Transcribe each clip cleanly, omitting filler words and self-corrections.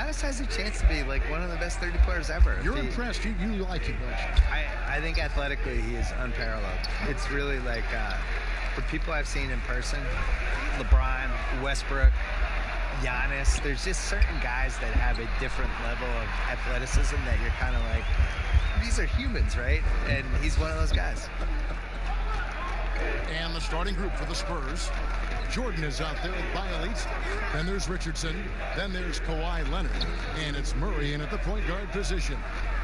Giannis has a chance to be like one of the best 30 players ever. You're impressed. You like him, don't you? I think athletically he is unparalleled. It's really like for people I've seen in person, LeBron, Westbrook, Giannis, there's just certain guys that have a different level of athleticism that you're kind of like, these are humans, right? And he's one of those guys. And the starting group for the Spurs. Jordan is out there with Bielitz. Then there's Richardson. Then there's Kawhi Leonard. And it's Murray in at the point guard position.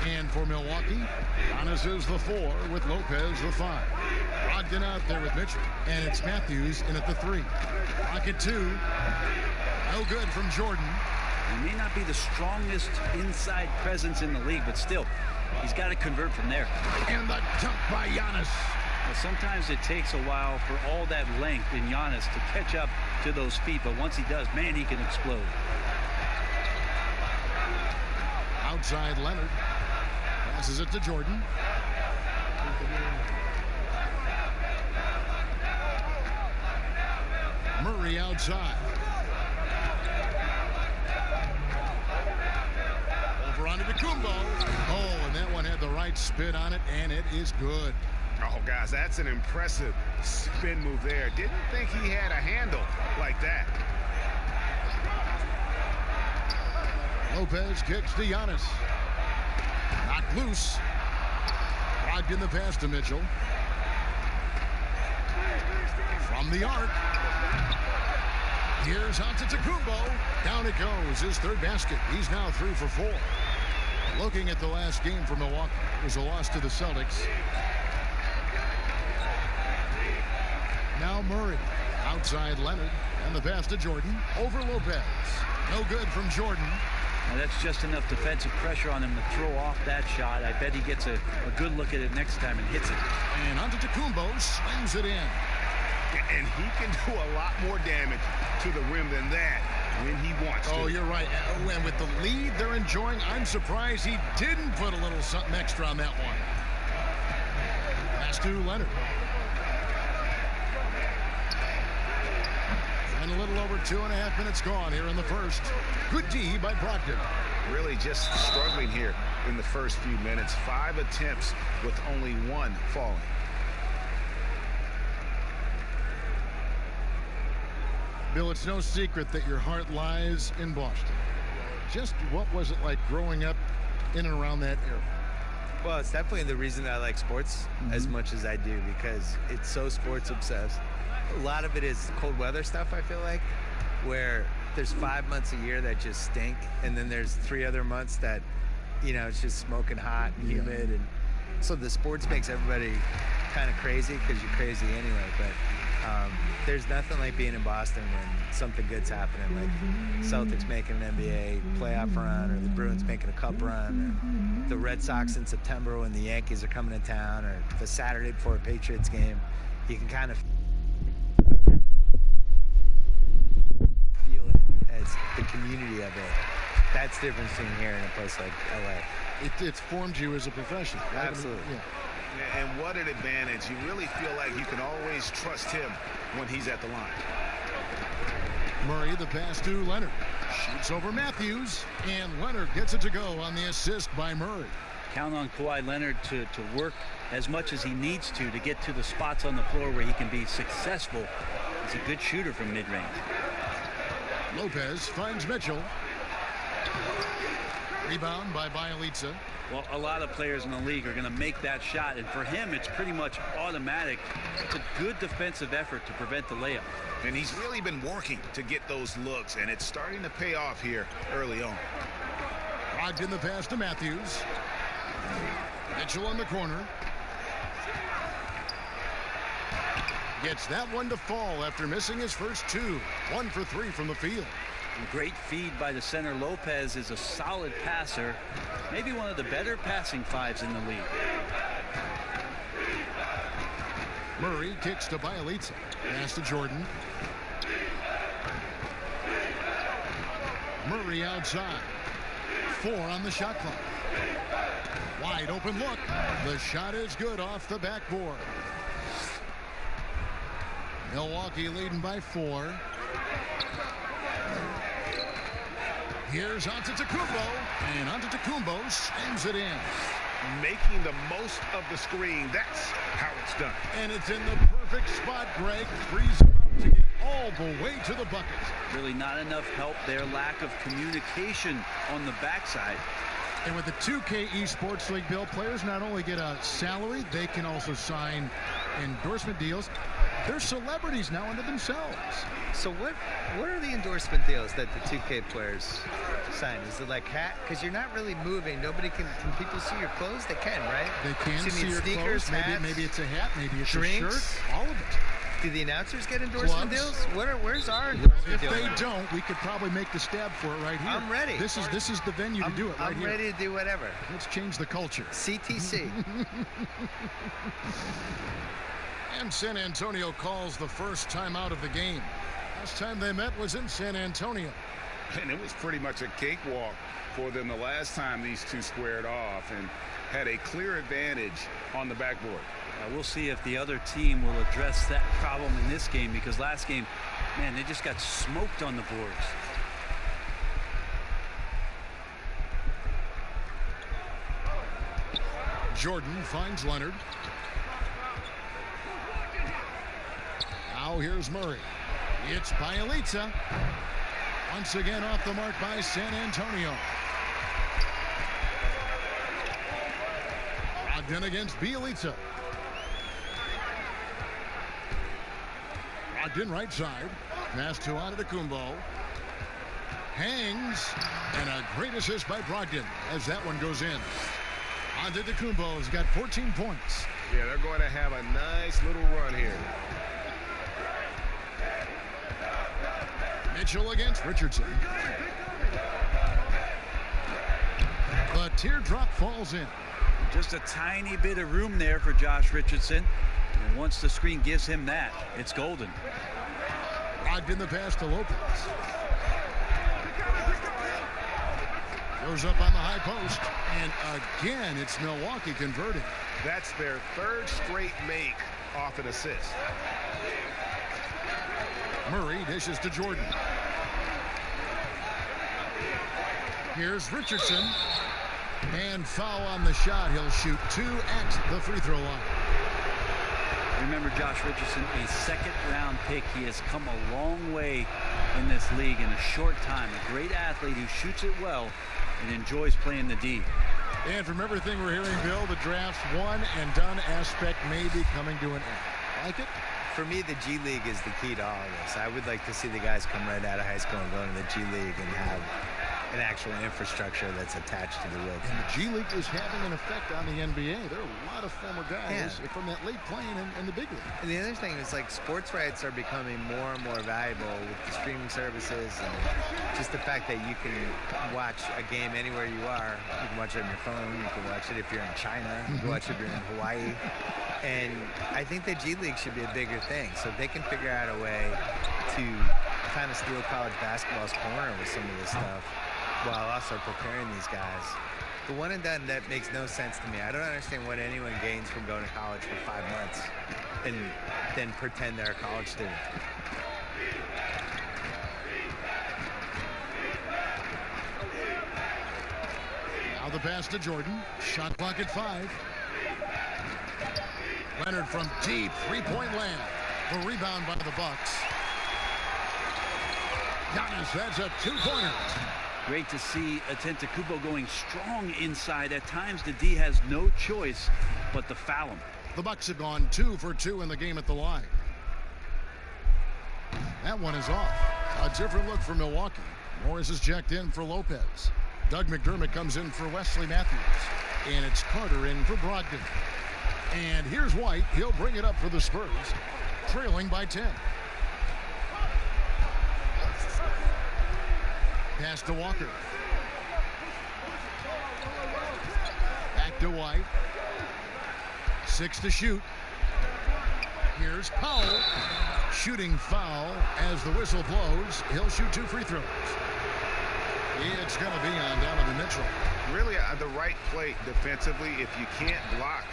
And for Milwaukee, Giannis is the 4 with Lopez the 5. Brogdon out there with Mitchell. And it's Matthews in at the 3. Rocket 2. No good from Jordan. He may not be the strongest inside presence in the league, but still, he's got to convert from there. And the dunk by Giannis. Well, sometimes it takes a while for all that length in Giannis to catch up to those feet, but once he does, man, he can explode. Outside Leonard. Passes it to Jordan. Murray outside. Over onto Kumbo. Oh, and that one had the right spin on it, and it is good. Oh, guys, that's an impressive spin move there. Didn't think he had a handle like that. Lopez kicks to Giannis. Knocked loose. Brogdon the pass to Mitchell. From the arc. Here's Antetokounmpo. Down it goes. His third basket. He's now 3 for 4. Looking at the last game for Milwaukee. It was a loss to the Celtics. Now Murray. Outside Leonard. And the pass to Jordan. Over Lopez. No good from Jordan. Now that's just enough defensive pressure on him to throw off that shot. I bet he gets a good look at it next time and hits it. And Antetokounmpo slams it in. And he can do a lot more damage to the rim than that when he wants to. Oh, you're right. And with the lead they're enjoying, I'm surprised he didn't put a little something extra on that one. Pass to Leonard. And a little over 2.5 minutes gone here in the first. Good D by Brogdon. Really just struggling here in the first few minutes. 5 attempts with only 1 falling. Bill, it's no secret that your heart lies in Boston. Just what was it like growing up in and around that area? Well, it's definitely the reason I like sports as much as I do, because it's so sports obsessed. A lot of it is cold weather stuff, I feel like, where there's 5 months a year that just stink, and then there's 3 other months that, you know, it's just smoking hot and humid. And so the sports makes everybody kind of crazy because you're crazy anyway. But there's nothing like being in Boston when something good's happening, like Celtics making an NBA playoff run, or the Bruins making a cup run, or the Red Sox in September when the Yankees are coming to town, or the Saturday before a Patriots game. You can kind of feel it as the community of it. That's the difference between here and a place like LA. It's formed you as a professional. Right? Absolutely. Yeah. And what an advantage. You really feel like you can always trust him when he's at the line. Murray, the pass to Leonard. Shoots over Matthews, and Leonard gets it to go on the assist by Murray. Count on Kawhi Leonard to work as much as he needs to get to the spots on the floor where he can be successful. He's a good shooter from mid-range. Lopez finds Mitchell. Rebound by Bielitz. Well, a lot of players in the league are going to make that shot, and for him, it's pretty much automatic. It's a good defensive effort to prevent the layup. And he's really been working to get those looks, and it's starting to pay off here early on. Brogdon the pass to Matthews. Mitchell in the corner. Gets that one to fall after missing his first 2. 1 for 3 from the field. Great feed by the center. Lopez is a solid passer. Maybe one of the better passing 5s in the league. Murray kicks to Bielitz. Pass to Jordan. Murray outside. 4 on the shot clock. Wide open look. The shot is good off the backboard. Milwaukee leading by 4. Here's Antetokounmpo, and Antetokounmpo slams it in. Making the most of the screen. That's how it's done. And it's in the perfect spot, Greg. Frees him up to get all the way to the bucket. Really not enough help there. Lack of communication on the backside. And with the 2K Esports League, Bill, players not only get a salary, they can also sign endorsement deals. They're celebrities now unto themselves. So what are the endorsement deals that the 2K players sign? Is it like hat? Because you're not really moving. Nobody can people see your clothes? They can, right? They can so see your sneakers, clothes. hats, Maybe it's a hat. Maybe it's drinks, a shirt. All of it. Do the announcers get endorsement Clubs. deals? Where's our endorsement If deal? they don't, we could probably make the stab for it right here. I'm ready. This is the venue to do it right here. I'm ready to do whatever. Let's change the culture. CTC. And San Antonio calls the first time out of the game. Last time they met was in San Antonio. And it was pretty much a cakewalk for them the last time these two squared off and had a clear advantage on the backboard. We'll see if the other team will address that problem in this game, because last game, man, they just got smoked on the boards. Jordan finds Leonard. Now here's Murray. It's Bielitsa. Once again off the mark by San Antonio. Brogdon against Bielitsa. Brogdon right side. Pass to Antetokounmpo. Hangs. And a great assist by Brogdon as that one goes in. Antetokounmpo's got 14 points. Yeah, they're going to have a nice little run here. Mitchell against Richardson. The teardrop falls in. Just a tiny bit of room there for Josh Richardson. And once the screen gives him that, it's golden. Brogdon the pass to Lopez. Goes up on the high post. And again, it's Milwaukee converting. That's their third straight make off an assist. Murray dishes to Jordan. Here's Richardson. And foul on the shot. He'll shoot 2 at the free throw line. Remember, Josh Richardson, a second-round pick. He has come a long way in this league in a short time. A great athlete who shoots it well and enjoys playing the D. And from everything we're hearing, Bill, the draft's one and done aspect may be coming to an end. Like it? For me, the G League is the key to all of this. I would like to see the guys come right out of high school and go into the G League and have an actual infrastructure that's attached to the real team. And the G League is having an effect on the NBA. There are a lot of former guys from that league playing in the big league. And the other thing is, like, sports rights are becoming more and more valuable with the streaming services, and just the fact that you can watch a game anywhere you are. You can watch it on your phone. You can watch it if you're in China. You can watch it if you're in Hawaii. And I think the G League should be a bigger thing. So if they can figure out a way to kind of steal college basketball's corner with some of this stuff, while also preparing these guys. The one and done, that makes no sense to me. I don't understand what anyone gains from going to college for 5 months and then pretend they're a college student. Now the pass to Jordan. Shot clock at 5. Leonard from deep, three-point land. The rebound by the Bucks. Giannis, that's a two-pointer. Great to see Antetokounmpo going strong inside. At times, the D has no choice but to foul him. The Bucks have gone 2 for 2 in the game at the line. That one is off. A different look for Milwaukee. Morris is checked in for Lopez. Doug McDermott comes in for Wesley Matthews. And it's Carter in for Brogdon. And here's White. He'll bring it up for the Spurs, trailing by 10. Pass to Walker. Back to White. 6 to shoot. Here's Powell. Shooting foul as the whistle blows. He'll shoot 2 free throws. It's going to be on Donovan Mitchell. Really the right play defensively. If you can't block,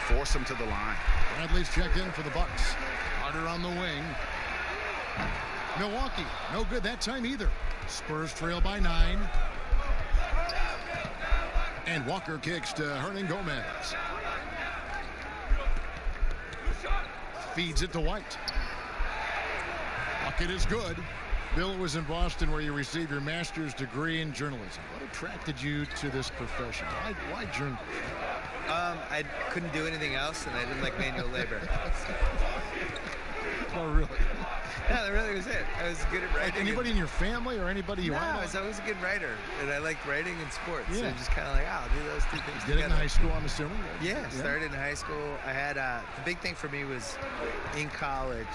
force them to the line. Bradley's checked in for the Bucks. Carter on the wing. Milwaukee, no good that time either. Spurs trail by 9. And Walker kicks to Hernan Gomez. Feeds it to White. Bucket is good. Bill was in Boston where you received your master's degree in journalism. What attracted you to this profession? Why journalism? I couldn't do anything else, and I didn't like manual labor. Oh, really? Yeah, that really was it. I was good at writing. Anybody in your family or anybody you No, want? I was always a good writer, and I liked writing and sports. Yeah. So just kind of like, I'll do those two things Did it in together. high school, I'm assuming? Yeah, started in high school. I had the big thing for me was in college.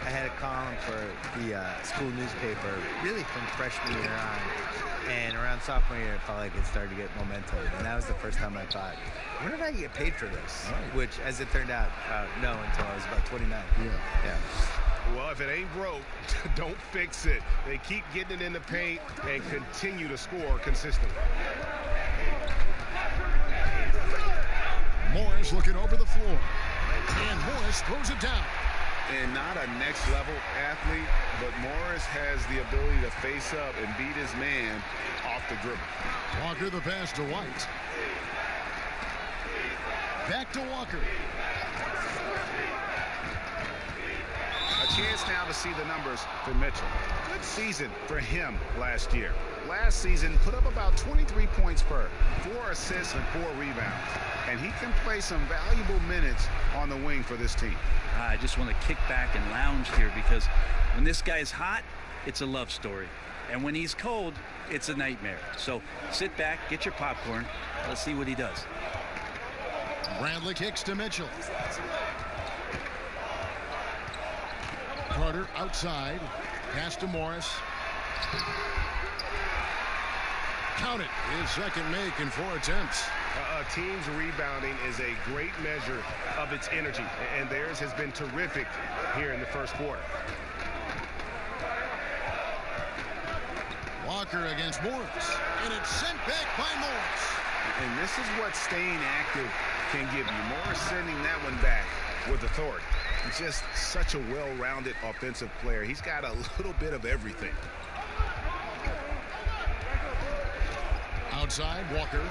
I had a column for the school newspaper, really from freshman year on, and around sophomore year, I felt like it started to get momentum, and that was the first time I thought, when did I get paid for this? Right. Which, as it turned out, no, until I was about 29. Yeah. Well, if it ain't broke, don't fix it. They keep getting it in the paint and continue to score consistently. Morris looking over the floor. And Morris throws it down. And not a next-level athlete, but Morris has the ability to face up and beat his man off the dribble. Walker the pass to White. Back to Walker. A chance now to see the numbers for Mitchell. Good season for him last year. Last season, put up about 23 points per, 4 assists and 4 rebounds. And he can play some valuable minutes on the wing for this team. I just want to kick back and lounge here because when this guy's hot, it's a love story. And when he's cold, it's a nightmare. So sit back, get your popcorn. Let's see what he does. Bradley kicks to Mitchell. Carter outside. Pass to Morris. Count it. His second make in 4 attempts. A team's rebounding is a great measure of its energy, and theirs has been terrific here in the first quarter. Walker against Morris. And it's sent back by Morris. And this is what staying active can give you. Morris sending that one back with authority. He's just such a well-rounded offensive player. He's got a little bit of everything. Outside, Walker.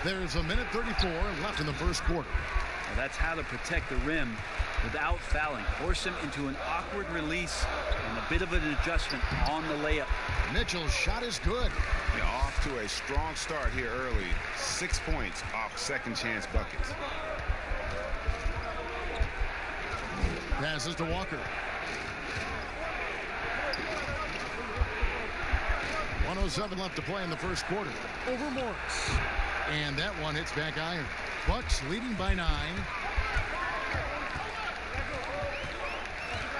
There's a minute 34 left in the first quarter. Well, that's how to protect the rim without fouling. Force him into an awkward release and a bit of an adjustment on the layup. Mitchell's shot is good. Yeah, off to a strong start here early. 6 points off second chance buckets. Passes to Walker. 1:07 left to play in the first quarter. Over Morris. And that one hits back iron. Bucks leading by 9.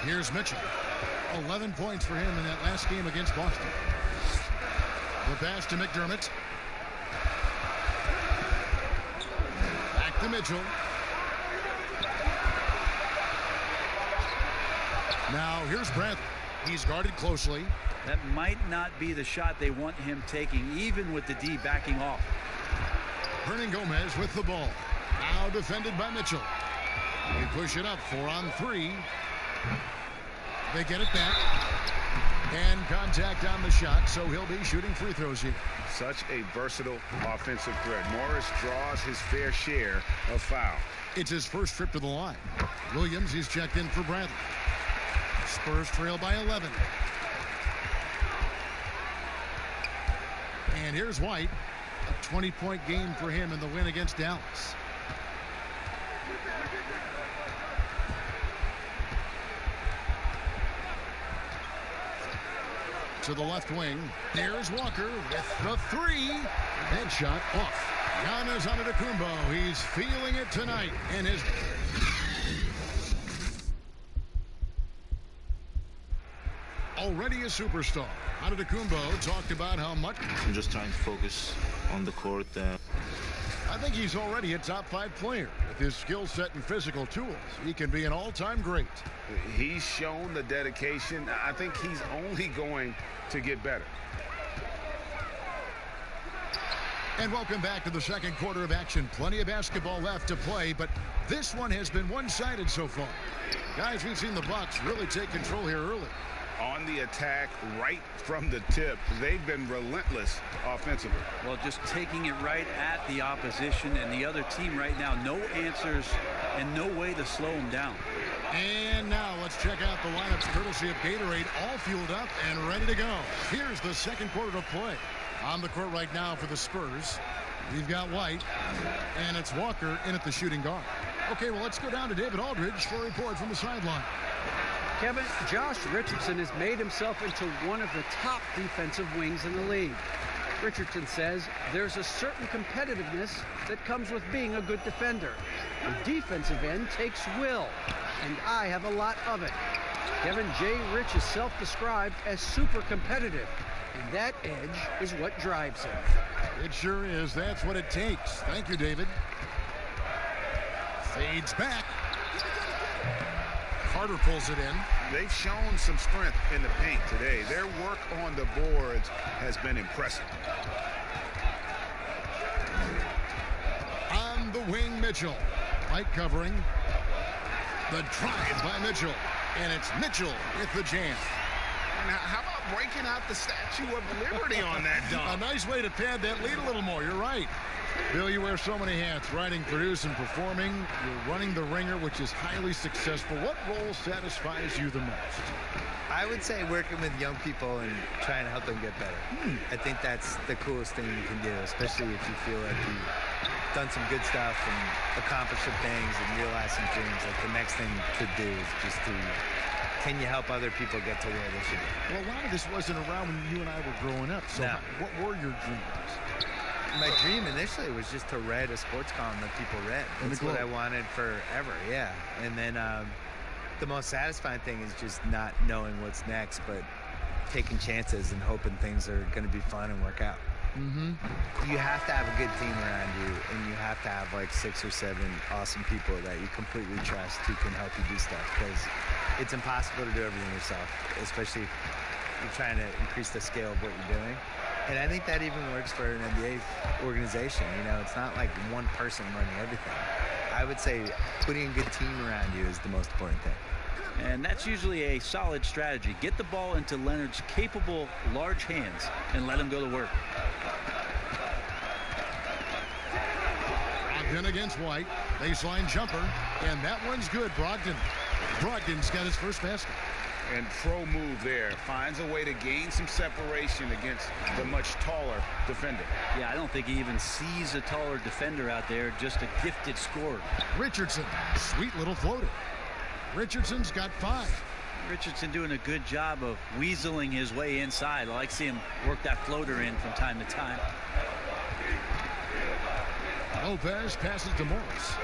Here's Mitchell. 11 points for him in that last game against Boston. The pass to McDermott. Back to Mitchell. Now here's Bradley. He's guarded closely. That might not be the shot they want him taking, even with the D backing off. Hernan Gomez with the ball. Now defended by Mitchell. They push it up 4 on 3. They get it back. And contact on the shot, so he'll be shooting free throws here. Such a versatile offensive threat. Morris draws his fair share of foul. It's his first trip to the line. Williams, he's checked in for Bradley. Spurs trail by 11. And here's White. A 20-point game for him in the win against Dallas. To the left wing. There's Walker with the 3. That shot off. Giannis Antetokounmpo. He's feeling it tonight. And his... already a superstar. Antetokounmpo talked about how much... I'm just trying to focus on the court. I think he's already a top 5 player. With his skill set and physical tools, he can be an all-time great. He's shown the dedication. I think he's only going to get better. And welcome back to the second quarter of action. Plenty of basketball left to play, but this one has been one-sided so far. Guys, we've seen the Bucks really take control here early. On the attack right from the tip. They've been relentless offensively. Well, just taking it right at the opposition and the other team right now. No answers and no way to slow them down. And now let's check out the lineups courtesy of Gatorade, all fueled up and ready to go. Here's the second quarter of play. On the court right now for the Spurs, we've got White, and it's Walker in at the shooting guard. Okay, well, let's go down to David Aldridge for a report from the sideline. Kevin, Josh Richardson has made himself into one of the top defensive wings in the league. Richardson says there's a certain competitiveness that comes with being a good defender. The defensive end takes will, and I have a lot of it. Kevin J. Rich is self-described as super competitive, and that edge is what drives him. It sure is. That's what it takes. Thank you, David. Fades back. Carter pulls it in. They've shown some strength in the paint today. Their work on the boards has been impressive. On the wing, Mitchell. Light covering. The drive by Mitchell. And it's Mitchell with the jam. Now, how about breaking out the Statue of Liberty on that dunk? A nice way to pad that lead a little more. You're right. Bill, you wear so many hats, writing, producing, performing. You're running the ringer, which is highly successful. What role satisfies you the most? I would say working with young people and trying to help them get better. I think that's the coolest thing you can do, especially if you feel like you've done some good stuff and accomplished some things and realized some dreams. Like the next thing to do is just to, can you help other people get to where they should be? Well, a lot of this wasn't around when you and I were growing up. So No. what were your dreams? My dream initially was just to write a sports column that people read. That's what I wanted forever, yeah. And then the most satisfying thing is just not knowing what's next, but taking chances and hoping things are going to be fun and work out. You have to have a good team around you, and you have to have like 6 or 7 awesome people that you completely trust who can help you do stuff, because it's impossible to do everything yourself, especially if you're trying to increase the scale of what you're doing. And I think that even works for an NBA organization. You know, it's not like one person running everything. I would say putting a good team around you is the most important thing. And that's usually a solid strategy. Get the ball into Leonard's capable, large hands and let him go to work. Brogdon against White. Baseline jumper. And that one's good, Brogdon. Brogdon's got his first basket. And pro move there. Finds a way to gain some separation against the much taller defender. Yeah, I don't think he even sees a taller defender out there, just a gifted scorer. Richardson, sweet little floater. Richardson's got 5. Richardson doing a good job of weaseling his way inside. I like to see him work that floater in from time to time. Lopez passes to Morris.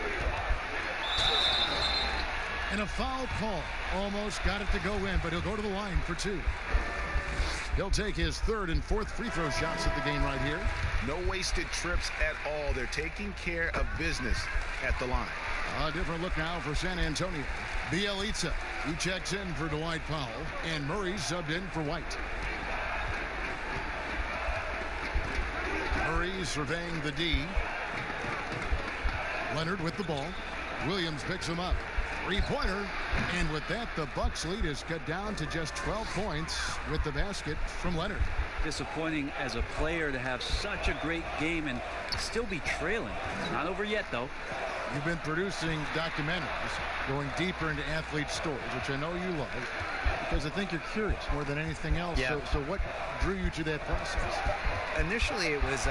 And a foul call. Almost got it to go in, but he'll go to the line for 2. He'll take his 3rd and 4th free throw shots at the game right here. No wasted trips at all. They're taking care of business at the line. A different look now for San Antonio. Bielitsa, he checks in for Dwight Powell, and Murray subbed in for White. Murray surveying the D. Leonard with the ball. Williams picks him up. Three-pointer, and with that, the Bucks lead is cut down to just 12 points with the basket from Leonard. Disappointing as a player to have such a great game and still be trailing. It's not over yet, though. You've been producing documentaries, going deeper into athlete stories, which I know you love, because I think you're curious more than anything else. Yeah. So what drew you to that process? Initially, it was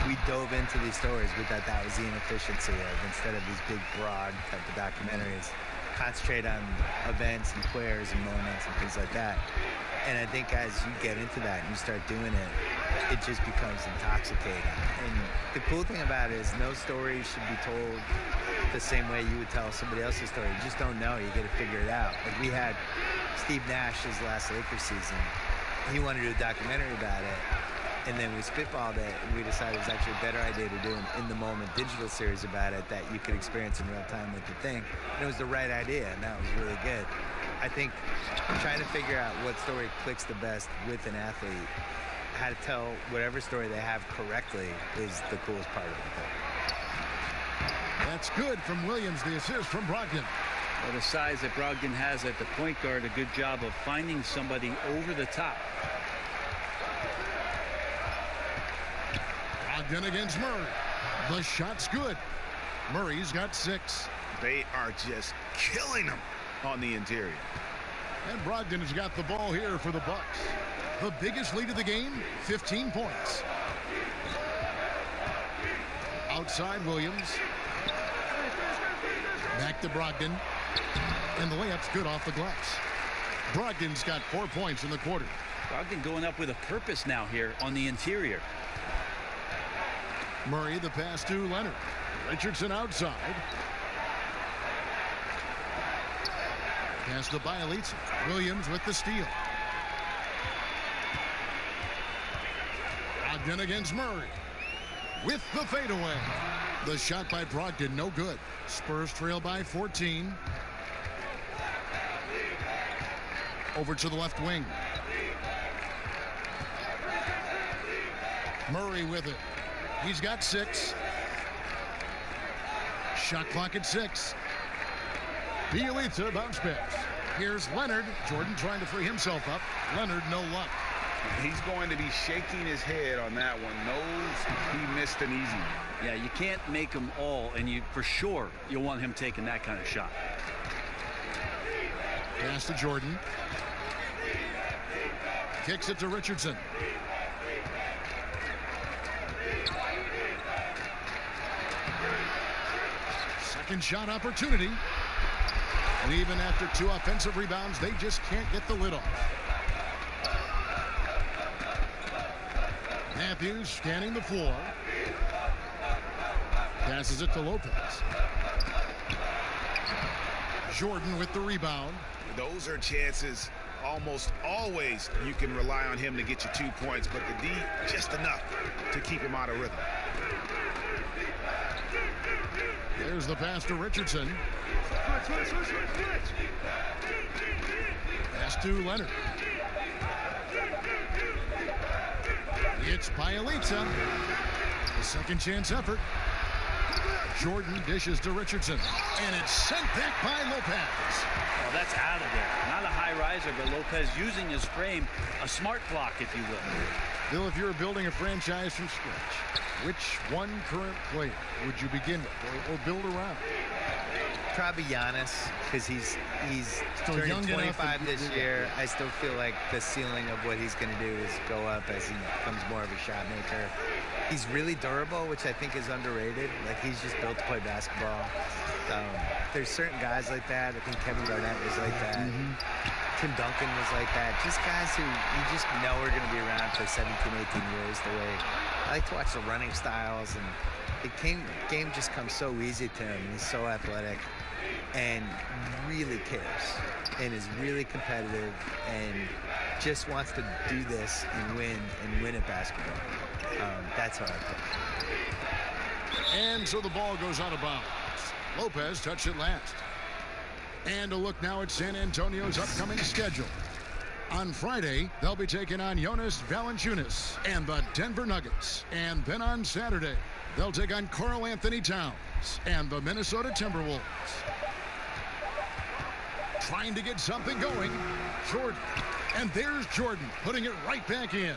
we dove into these stories. We thought that was the inefficiency of, instead of these big, broad type of documentaries, concentrate on events and players and moments and things like that. And I think as you get into that and you start doing it, it just becomes intoxicating. And the cool thing about it is no story should be told the same way you would tell somebody else's story. You just don't know. You got to figure it out. Like we had Steve Nash his last Lakers season. He wanted to do a documentary about it. And then we spitballed it, and we decided it was actually a better idea to do an in-the-moment digital series about it that you could experience in real time with the thing. And it was the right idea, and that was really good. I think trying to figure out what story clicks the best with an athlete how to tell whatever story they have correctly is the coolest part of it. That's good from Williams, the assist from Brogdon. Well, the size that Brogdon has at the point guard, a good job of finding somebody over the top. Brogdon against Murray. The shot's good. Murray's got 6. They are just killing him on the interior. And Brogdon has got the ball here for the Bucks. The biggest lead of the game, 15 points. Outside Williams. Back to Brogdon. And the layup's good off the glass. Brogdon's got 4 points in the quarter. Brogdon going up with a purpose now here on the interior. Murray, the pass to Leonard. Richardson outside. Pass to Bielitsa. Williams with the steal. Brogdon against Murray. With the fadeaway. The shot by Brogdon, no good. Spurs trail by 14. Over to the left wing. Murray with it. He's got 6. Shot clock at 6. Bielitsa bounce pass. Here's Leonard. Jordan trying to free himself up. Leonard, no luck. He's going to be shaking his head on that one. Knows he missed an easy one. Yeah, you can't make them all, and you for sure you'll want him taking that kind of shot. Pass to Jordan. Kicks it to Richardson. Second shot opportunity. And even after 2 offensive rebounds, they just can't get the lid off. Matthews scanning the floor. Passes it to Lopez. Jordan with the rebound. Those are chances almost always you can rely on him to get you 2 points, but the D just enough to keep him out of rhythm. There's the pass to Richardson. Pass to Leonard. It's Bielitsa. A second chance effort. Jordan dishes to Richardson. And it's sent back by Lopez. Well, that's out of there. Not a high riser, but Lopez using his frame, a smart block, if you will. Bill, if you were building a franchise from scratch, which one current player would you begin with or build around? Probably Giannis, because he's Still turning young enough 25 this year. I still feel like the ceiling of what he's going to do is go up as he becomes more of a shot maker. He's really durable, which I think is underrated. Like, he's just built to play basketball. There's certain guys like that. I think Kevin Garnett was like that. Tim Duncan was like that. Just guys who you just know are going to be around for 17, 18 years. The way I like to watch the running styles, and the game just comes so easy to him. He's so athletic and really cares and is really competitive and just wants to do this and win at basketball. That's how I play. And so the ball goes out of bounds. Lopez touched it last. And a look now at San Antonio's upcoming schedule. On Friday, they'll be taking on Jonas Valanciunas and the Denver Nuggets. And then on Saturday, they'll take on Karl Anthony Towns and the Minnesota Timberwolves. Trying to get something going. Jordan. And there's Jordan putting it right back in.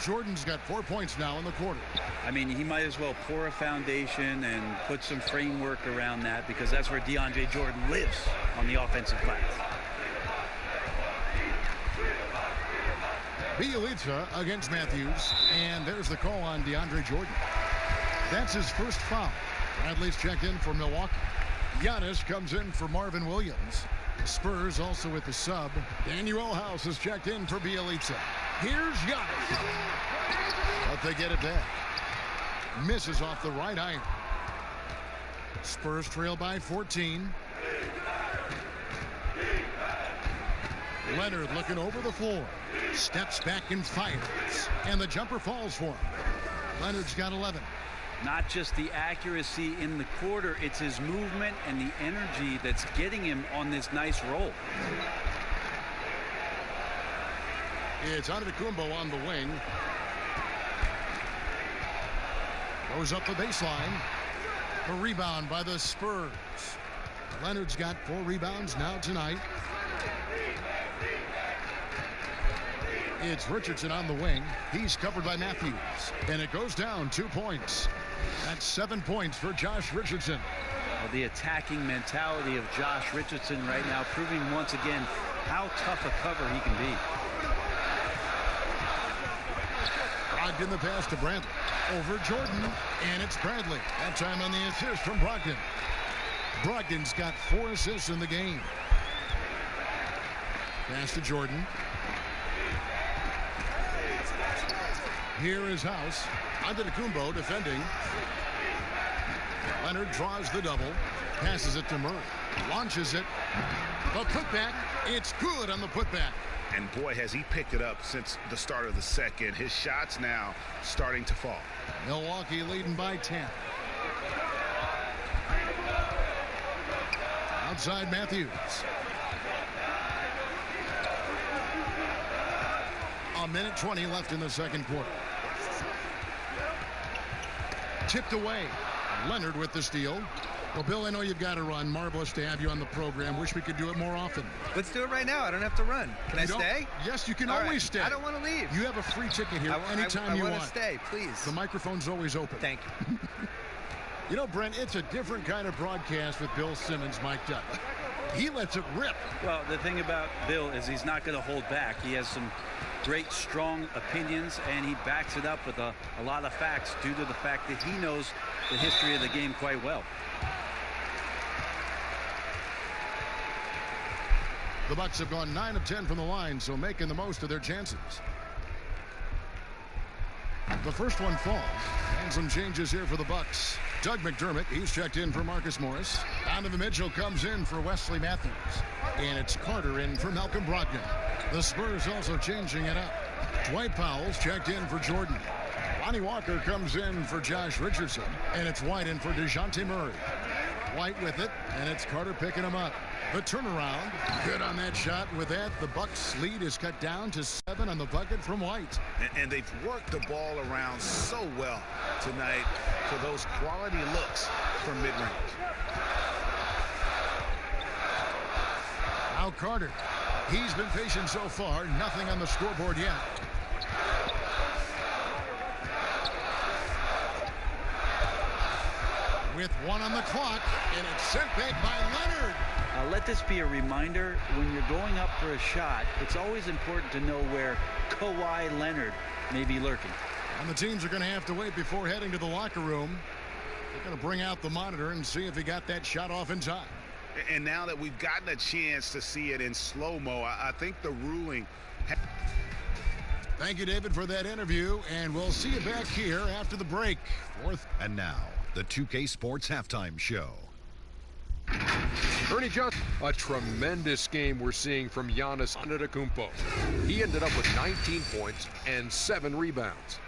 Jordan's got 4 points now in the quarter. I mean, he might as well pour a foundation and put some framework around that, because that's where DeAndre Jordan lives on the offensive glass. Bielitsa against Matthews, and there's the call on DeAndre Jordan. That's his first foul. Bradley's checked in for Milwaukee. Giannis comes in for Marvin Williams. The Spurs also with the sub. Daniel House is checked in for Bielitsa. Here's Giannis. But they get it back. Misses off the right iron. Spurs trail by 14. Leonard looking over the floor. Steps back and fires. And the jumper falls for him. Leonard's got 11. Not just the accuracy in the quarter, it's his movement and the energy that's getting him on this nice roll. It's Antetokounmpo on the wing. Goes up the baseline. A rebound by the Spurs. Leonard's got 4 rebounds now tonight. It's Richardson on the wing. He's covered by Matthews. And it goes down 2 points. That's 7 points for Josh Richardson. Well, the attacking mentality of Josh Richardson right now, proving once again how tough a cover he can be. Brogdon the pass to Bradley. Over Jordan. And it's Bradley. That time on the assist from Brogdon. Brogdon's got 4 assists in the game. Pass to Jordan. Here is House. Antetokounmpo defending. Leonard draws the double. Passes it to Murray. Launches it. The putback. It's good on the putback. And boy, has he picked it up since the start of the second. His shots now starting to fall. Milwaukee leading by 10. Outside Matthews. A minute 20 left in the second quarter. Tipped away. Leonard with the steal. Well, Bill, I know you've got to run. Marvelous to have you on the program. Wish we could do it more often. Let's do it right now. I don't have to run. Can I stay? Yes, you can All always right. stay. I don't want to leave. You have a free ticket here anytime you want. I want to stay, please. The microphone's always open. Thank you. You know, Brent, it's a different kind of broadcast with Bill Simmons mic'd up. He lets it rip. Well, the thing about Bill is he's not going to hold back. He has some great, strong opinions, and he backs it up with a lot of facts due to the fact that he knows the history of the game quite well. The Bucks have gone 9 of 10 from the line, so making the most of their chances. The first one falls. And some changes here for the Bucks. Doug McDermott, he's checked in for Marcus Morris. Donovan Mitchell comes in for Wesley Matthews. And it's Carter in for Malcolm Brogdon. The Spurs also changing it up. Dwight Powell's checked in for Jordan. Lonnie Walker comes in for Josh Richardson. And it's White in for DeJounte Murray. White with it, and it's Carter picking him up. The turnaround, good on that shot. With that, the Bucks' lead is cut down to 7 on the bucket from White. And they've worked the ball around so well tonight for those quality looks from mid-range. Now Carter. He's been patient so far. Nothing on the scoreboard yet. With 1 on the clock, and it's sent back by Leonard. Let this be a reminder, when you're going up for a shot, it's always important to know where Kawhi Leonard may be lurking. And the teams are going to have to wait before heading to the locker room. They're going to bring out the monitor and see if he got that shot off in time. And now that we've gotten a chance to see it in slow-mo, I think the ruling... Thank you, David, for that interview, and we'll see you back here after the break. And now, the 2K Sports Halftime Show. Ernie Johnson, a tremendous game we're seeing from Giannis Antetokounmpo. He ended up with 19 points and 7 rebounds.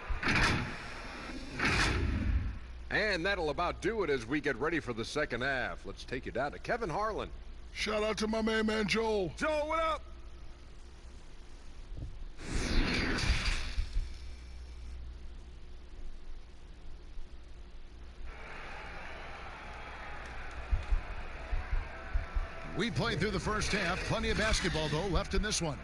And that'll about do it as we get ready for the second half. Let's take you down to Kevin Harlan. Shout out to my main man, Joel. Joel, what up? We played through the first half. Plenty of basketball, though, left in this one.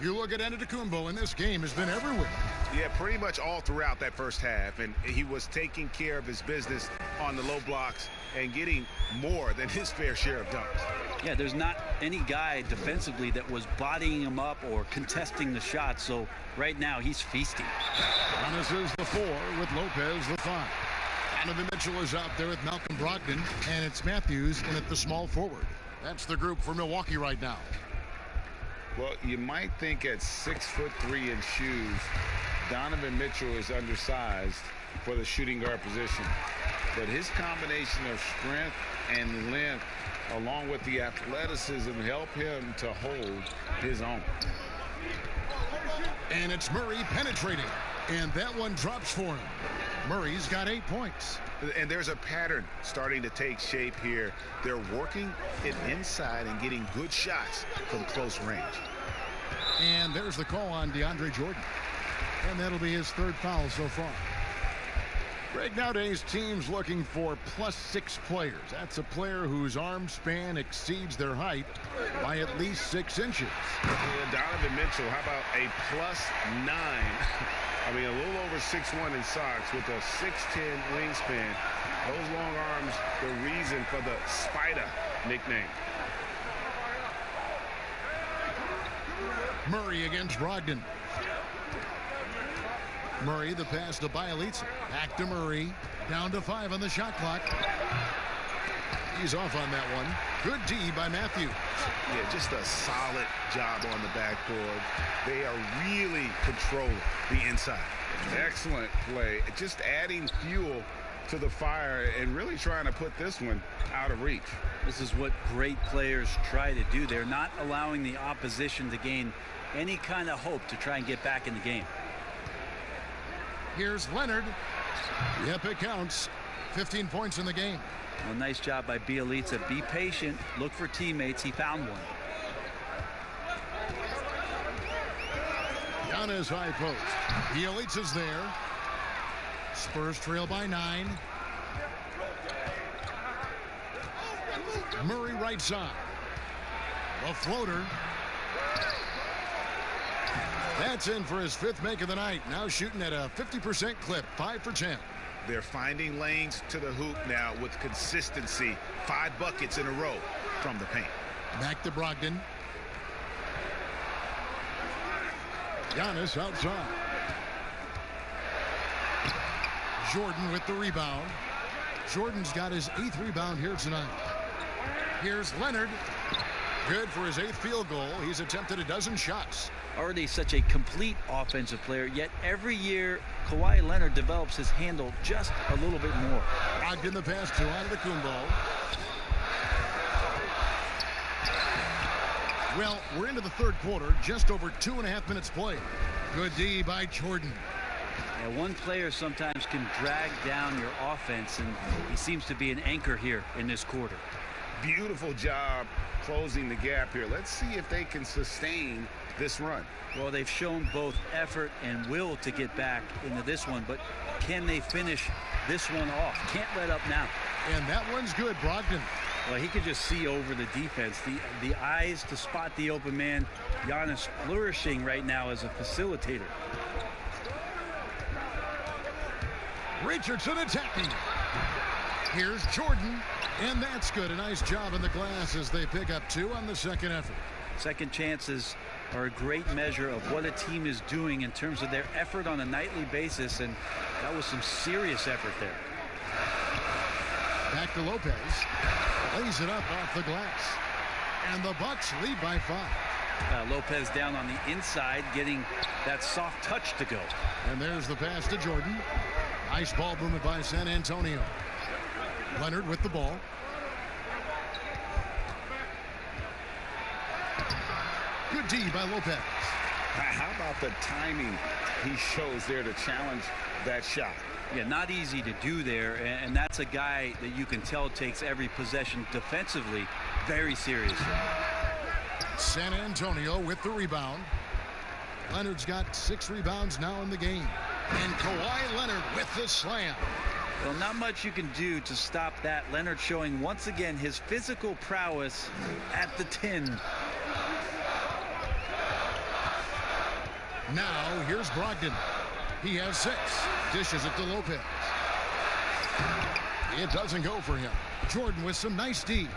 You look at Antetokounmpo, and this game has been everywhere. Yeah, pretty much all throughout that first half. And he was taking care of his business on the low blocks and getting more than his fair share of dunks. Yeah, there's not any guy defensively that was bodying him up or contesting the shot. So right now he's feasting. Giannis is the 4 with Lopez the 5. Donovan Mitchell is out there with Malcolm Brogdon, and it's Matthews in at the small forward. That's the group for Milwaukee right now. Well, you might think at 6'3" in shoes, Donovan Mitchell is undersized for the shooting guard position. But his combination of strength and length, along with the athleticism, help him to hold his own. And it's Murray penetrating. And that one drops for him. Murray's got 8 points. And there's a pattern starting to take shape here. They're working it inside and getting good shots from close range. And there's the call on DeAndre Jordan. And that'll be his third foul so far. Greg, nowadays teams looking for +6 players. That's a player whose arm span exceeds their height by at least 6 inches. And Donovan Mitchell, how about a +9? I mean, a little over 6'1" in socks with a 6'10" wingspan. Those long arms, the reason for the Spider nickname. Murray against Brogdon. Murray, the pass to Bielitsa. Back to Murray. Down to 5 on the shot clock. He's off on that one. Good D by Matthews. Yeah, just a solid job on the backboard. They are really controlling the inside. Excellent play. Just adding fuel to the fire and really trying to put this one out of reach. This is what great players try to do. They're not allowing the opposition to gain any kind of hope to try and get back in the game. Here's Leonard. Yep, it counts. 15 points in the game. Well, nice job by Bielitsa. Be patient. Look for teammates. He found one. Giannis high post. Bielitsa's there. Spurs trail by 9. Murray right side. A floater. That's in for his 5th make of the night. Now shooting at a 50% clip. 5 for 10. They're finding lanes to the hoop now with consistency. 5 buckets in a row from the paint. Back to Brogdon. Giannis outside. Jordan with the rebound. Jordan's got his 8th rebound here tonight. Here's Leonard. Good for his 8th field goal. He's attempted a dozen shots. Already such a complete offensive player, yet every year Kawhi Leonard develops his handle just a little bit more. Brogdon the pass to Antetokounmpo. Well, we're into the 3rd quarter, just over 2.5 minutes played. Good D by Jordan. Yeah, one player sometimes can drag down your offense, and he seems to be an anchor here in this quarter. Beautiful job closing the gap here. Let's see if they can sustain this run. Well, they've shown both effort and will to get back into this one, but can they finish this one off? Can't let up now. And that one's good, Brogdon. Well, he could just see over the defense. The eyes to spot the open man. Giannis flourishing right now as a facilitator. Richardson attacking. Here's Jordan, and that's good. A nice job in the glass as they pick up 2 on the 2nd effort. Second chances are a great measure of what a team is doing in terms of their effort on a nightly basis, and that was some serious effort there. Back to Lopez. Lays it up off the glass. And the Bucks lead by 5. Lopez down on the inside, getting that soft touch to go. And there's the pass to Jordan. Nice ball movement by San Antonio. Leonard with the ball. Good D by Lopez. How about the timing he shows there to challenge that shot? Yeah, not easy to do there, and that's a guy that you can tell takes every possession defensively very seriously. San Antonio with the rebound. Leonard's got 6 rebounds now in the game. And Kawhi Leonard with the slam. Well, not much you can do to stop that. Leonard showing once again his physical prowess at the 10. Now here's Brogdon. He has 6. Dishes it to Lopez. It doesn't go for him. Jordan with some nice D.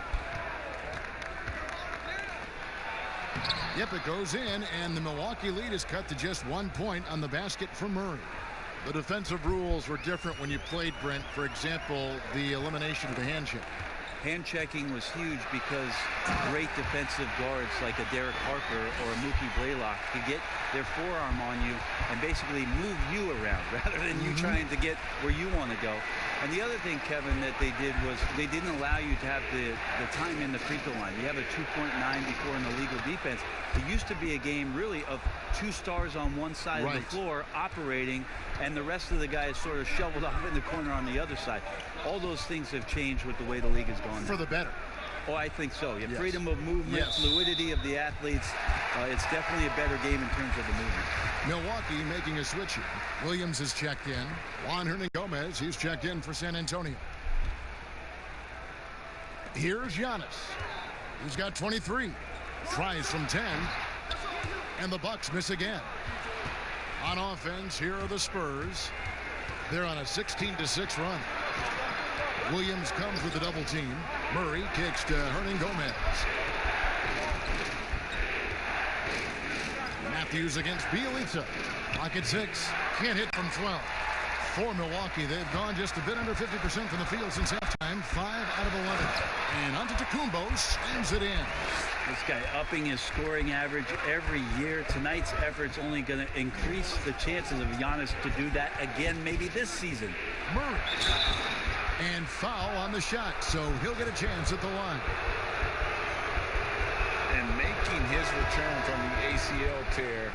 Yep, it goes in, and the Milwaukee lead is cut to just 1 point on the basket from Murray. The defensive rules were different when you played, Brent. For example, the elimination of the hand check. Hand checking was huge because great defensive guards like a Derek Harper or a Mookie Blaylock could get their forearm on you and basically move you around rather than you trying to get where you want to go. And the other thing, Kevin, that they did was they didn't allow you to have the time in the free throw line. You have a 2.9 before in the legal defense. It used to be a game really of 2 stars on one side of the floor operating, and the rest of the guys sort of shoveled off in the corner on the other side. All those things have changed with the way the league is going. For the better. Oh, I think so. Yes. Freedom of movement, fluidity of the athletes. It's definitely a better game in terms of the movement. Milwaukee making a switch here. Williams is checked in. Juan Hernangomez, he's checked in for San Antonio. Here's Giannis. He's got 23. Tries from 10. And the Bucks miss again. On offense, here are the Spurs. They're on a 16-6 run. Williams comes with a double team. Murray kicks to Hernangomez. Matthews against Bielitsa. Pocket 6. Can't hit from 12. For Milwaukee, they've gone just a bit under 50% from the field since halftime. 5 out of 11. And Antetokounmpo slams it in. This guy upping his scoring average every year. Tonight's effort's only going to increase the chances of Giannis to do that again maybe this season. Murray. And foul on the shot, so he'll get a chance at the line. And making his return from the ACL tear,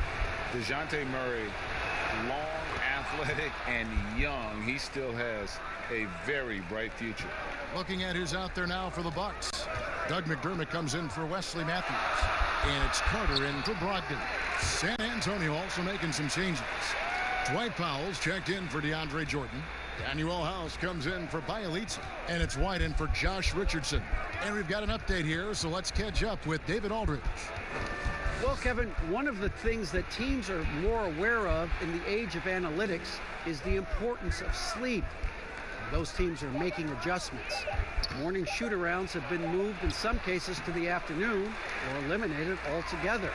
DeJounte Murray, long, athletic, and young. He still has a very bright future. Looking at who's out there now for the Bucks. Doug McDermott comes in for Wesley Matthews. And it's Carter in for Brogdon. San Antonio also making some changes. Dwight Powell's checked in for DeAndre Jordan. Daniel House comes in for Bielitsa. And it's White in for Josh Richardson. And we've got an update here, so let's catch up with David Aldridge. Well, Kevin, one of the things that teams are more aware of in the age of analytics is the importance of sleep. Those teams are making adjustments. Morning shoot-arounds have been moved in some cases to the afternoon or eliminated altogether.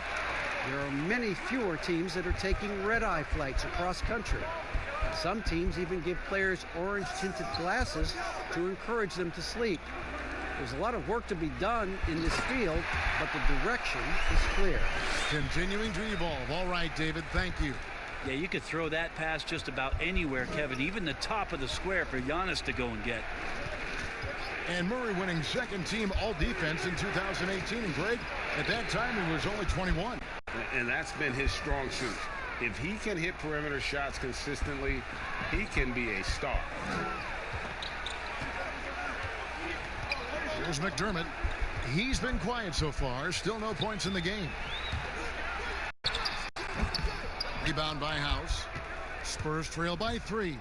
There are many fewer teams that are taking red-eye flights across country. Some teams even give players orange-tinted glasses to encourage them to sleep. There's a lot of work to be done in this field, but the direction is clear. Continuing to evolve. All right, David, thank you. Yeah, you could throw that pass just about anywhere, Kevin, even the top of the square for Giannis to go and get. And Murray winning second team all-defense in 2018. And Greg, at that time, he was only 21. And that's been his strong suit. If he can hit perimeter shots consistently, he can be a star. Here's McDermott. He's been quiet so far. Still no points in the game. Rebound by House. Spurs trail by 3.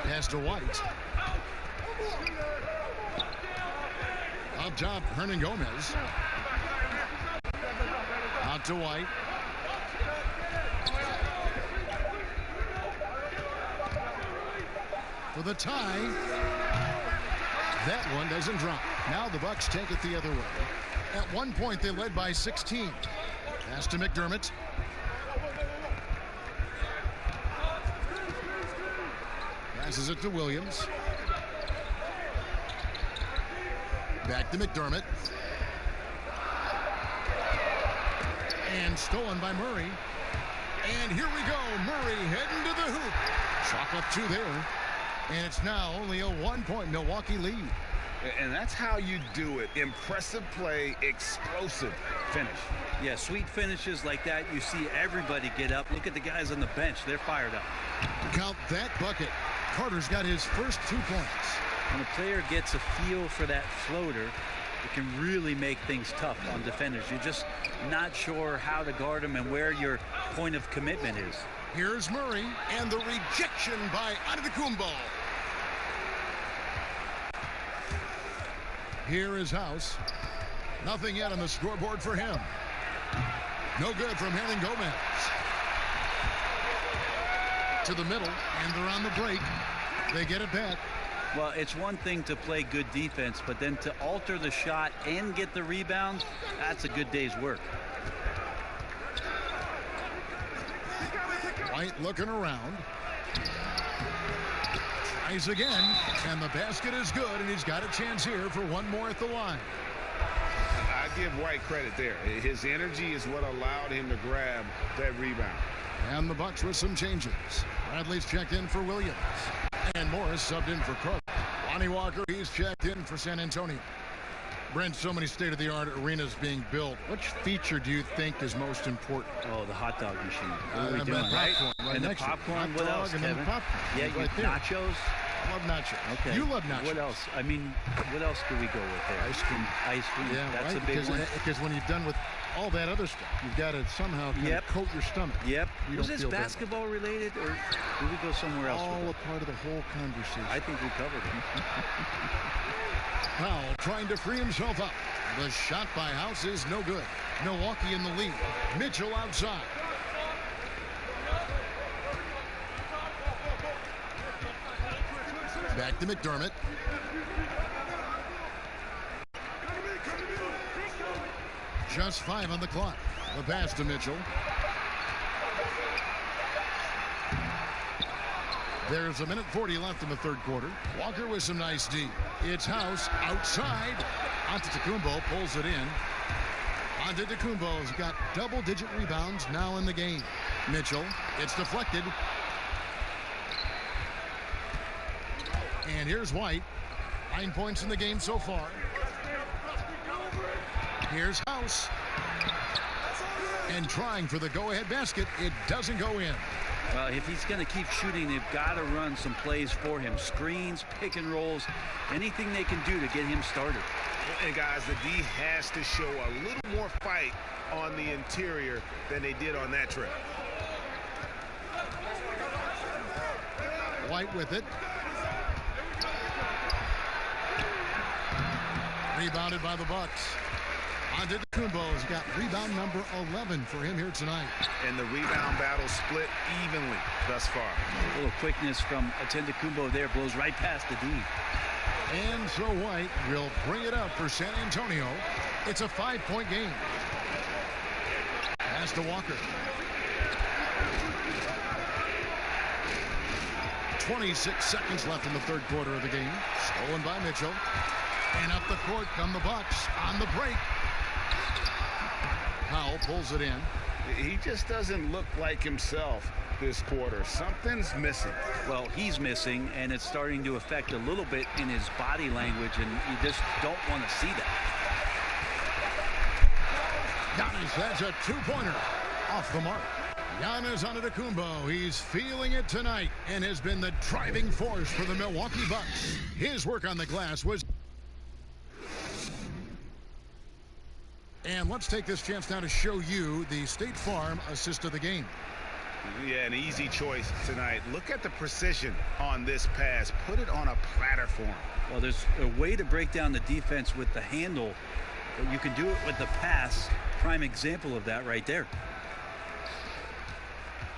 Pass to White. Up top, Hernangomez. Out to White. For the tie. That one doesn't drop. Now the Bucks take it the other way. At one point, they led by 16. Pass to McDermott. Passes it to Williams. Back to McDermott. And stolen by Murray. And here we go. Murray heading to the hoop. Chalk up 2 there. And it's now only a 1-point Milwaukee lead. And that's how you do it. Impressive play, explosive finish. Yeah, sweet finishes like that. You see everybody get up. Look at the guys on the bench. They're fired up. Count that bucket. Carter's got his first 2 points. When a player gets a feel for that floater, it can really make things tough on defenders. You're just not sure how to guard them and where your point of commitment is. Here's Murray, and the rejection by Antetokounmpo. Here is House. Nothing yet on the scoreboard for him. No good from Hernangomez. To the middle, and they're on the break. They get it back. Well, it's one thing to play good defense, but then to alter the shot and get the rebound, that's a good day's work. White looking around. Tries again, and the basket is good, and he's got a chance here for one more at the line. I give White credit there. His energy is what allowed him to grab that rebound. And the Bucks with some changes. Bradley's checked in for Williams. And Morris subbed in for Carter. Lonnie Walker, he's checked in for San Antonio. Brent, so many state-of-the-art arenas being built. Which feature do you think is most important? Oh, the hot dog machine. What are we doing, popcorn, right? And the popcorn, what else, Kevin? Yeah, you nachos. I love nachos. Okay. You love nachos. What else? I mean, what else do we go with there? Ice cream. Ice cream. Yeah, that's right? a big one. Because when you're done with all that other stuff, you've got to somehow kind of coat your stomach. Yep. You Was don't this feel bad. basketball related, or did we go somewhere else? All with a it? part of the whole conversation. I think we covered it. Powell trying to free himself up. The shot by House is no good. Milwaukee in the lead. Mitchell outside. Back to McDermott. Just 5 on the clock. The pass to Mitchell. There's a minute 40 left in the third quarter. Walker with some nice D. It's House outside. Antetokounmpo pulls it in. Antetokounmpo's got double-digit rebounds now in the game. Mitchell, it's deflected. And here's White. 9 points in the game so far. Here's House. And trying for the go-ahead basket. It doesn't go in. Well, if he's going to keep shooting, they've got to run some plays for him. Screens, pick and rolls, anything they can do to get him started. And guys, the D has to show a little more fight on the interior than they did on that trip. White with it. Rebounded by the Bucks. Antetokounmpo's got rebound number 11 for him here tonight. And the rebound battle split evenly thus far. A little quickness from Antetokounmpo there, blows right past the D. And so White will bring it up for San Antonio. It's a 5-point game. Pass to Walker. 26 seconds left in the third quarter of the game. Stolen by Mitchell. And up the court come the Bucks on the break. Powell pulls it in. He just doesn't look like himself this quarter. Something's missing. Well, he's missing, and it's starting to affect a little bit in his body language, and you just don't want to see that. Giannis has a two-pointer off the mark. Giannis Antetokounmpo, he's feeling it tonight and has been the driving force for the Milwaukee Bucks. His work on the glass was... And let's take this chance now to show you the State Farm assist of the game. Yeah, an easy choice tonight. Look at the precision on this pass. Put it on a platter for him. Well, there's a way to break down the defense with the handle, but you can do it with the pass. Prime example of that right there.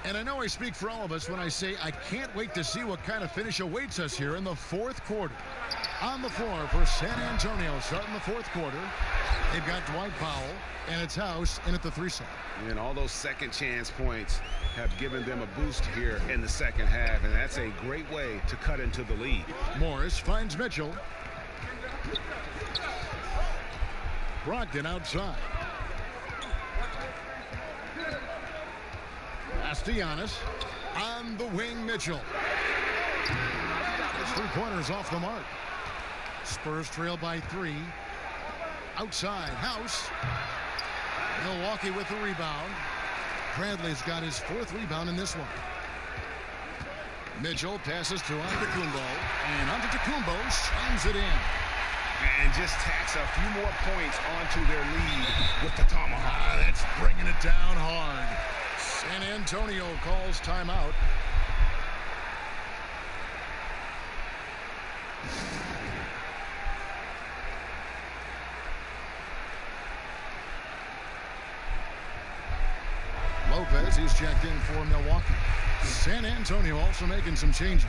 And I know I speak for all of us when I say I can't wait to see what kind of finish awaits us here in the fourth quarter. On the floor for San Antonio starting the fourth quarter. They've got Dwight Powell and it's House in at the 3-side. And all those second chance points have given them a boost here in the second half, and that's a great way to cut into the lead. Morris finds Mitchell. Brogdon outside. Pass to Giannis. On the wing, Mitchell. His three-pointer's off the mark. Spurs trail by 3. Outside, House. Milwaukee with the rebound. Bradley's got his 4th rebound in this one. Mitchell passes to Antetokounmpo, and Antetokounmpo slams it in. And just tacks a few more points onto their lead with the tomahawk. That's bringing it down hard. San Antonio calls timeout. Lopez is checked in for Milwaukee. San Antonio also making some changes.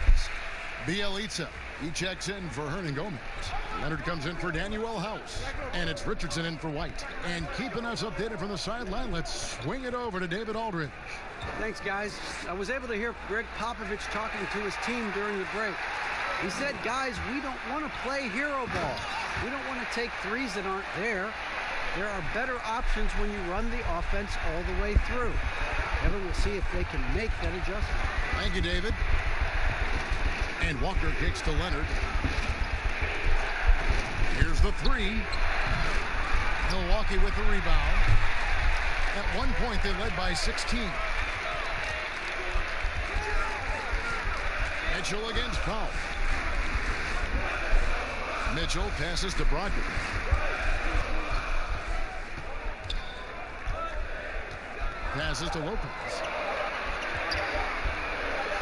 Bielitsa, he checks in for Hernan Gomez. Leonard comes in for Daniel House. And it's Richardson in for White. And keeping us updated from the sideline, let's swing it over to David Aldridge. Thanks, guys. I was able to hear Greg Popovich talking to his team during the break. He said, guys, we don't want to play hero ball. We don't want to take threes that aren't there. There are better options when you run the offense all the way through. Evan will see if they can make that adjustment. Thank you, David. And Walker kicks to Leonard. Here's the 3. Milwaukee with the rebound. At one point, they led by 16. Mitchell against Powell. Mitchell passes to Brogdon. Passes to Lopez.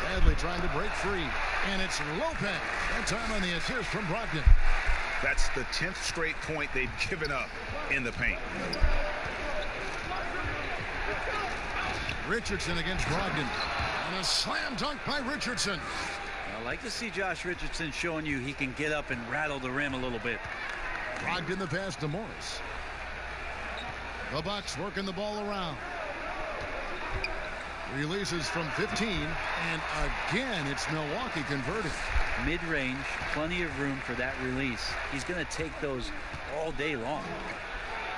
Bradley trying to break free. And it's Lopez. That time on the assist from Brogdon. That's the 10th straight point they've given up in the paint. Richardson against Brogdon. And a slam dunk by Richardson. I like to see Josh Richardson showing you he can get up and rattle the rim a little bit. Brogdon the pass to Morris. The Bucks working the ball around. Releases from 15, and again it's Milwaukee converting. Mid-range, plenty of room for that release. He's going to take those all day long.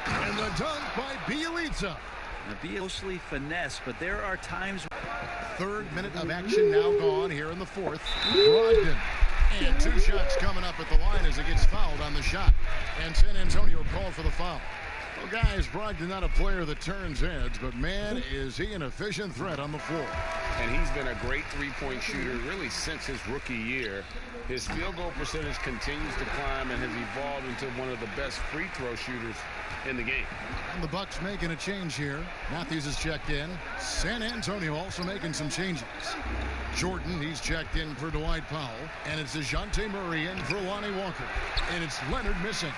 And the dunk by Bielitsa. Mostly finesse, but there are times. Third minute of action now gone here in the fourth. Brogdon. And 2 shots coming up at the line as it gets fouled on the shot. And San Antonio called for the foul. Well, guys, Brogdon not a player that turns heads, but man, is he an efficient threat on the floor. And he's been a great three-point shooter really since his rookie year. His field goal percentage continues to climb and has evolved into one of the best free throw shooters in the game. And the Bucks making a change here. Matthews is checked in. San Antonio also making some changes. Jordan, he's checked in for Dwight Powell. And it's DeJounte Murray in for Lonnie Walker. And it's Leonard missing.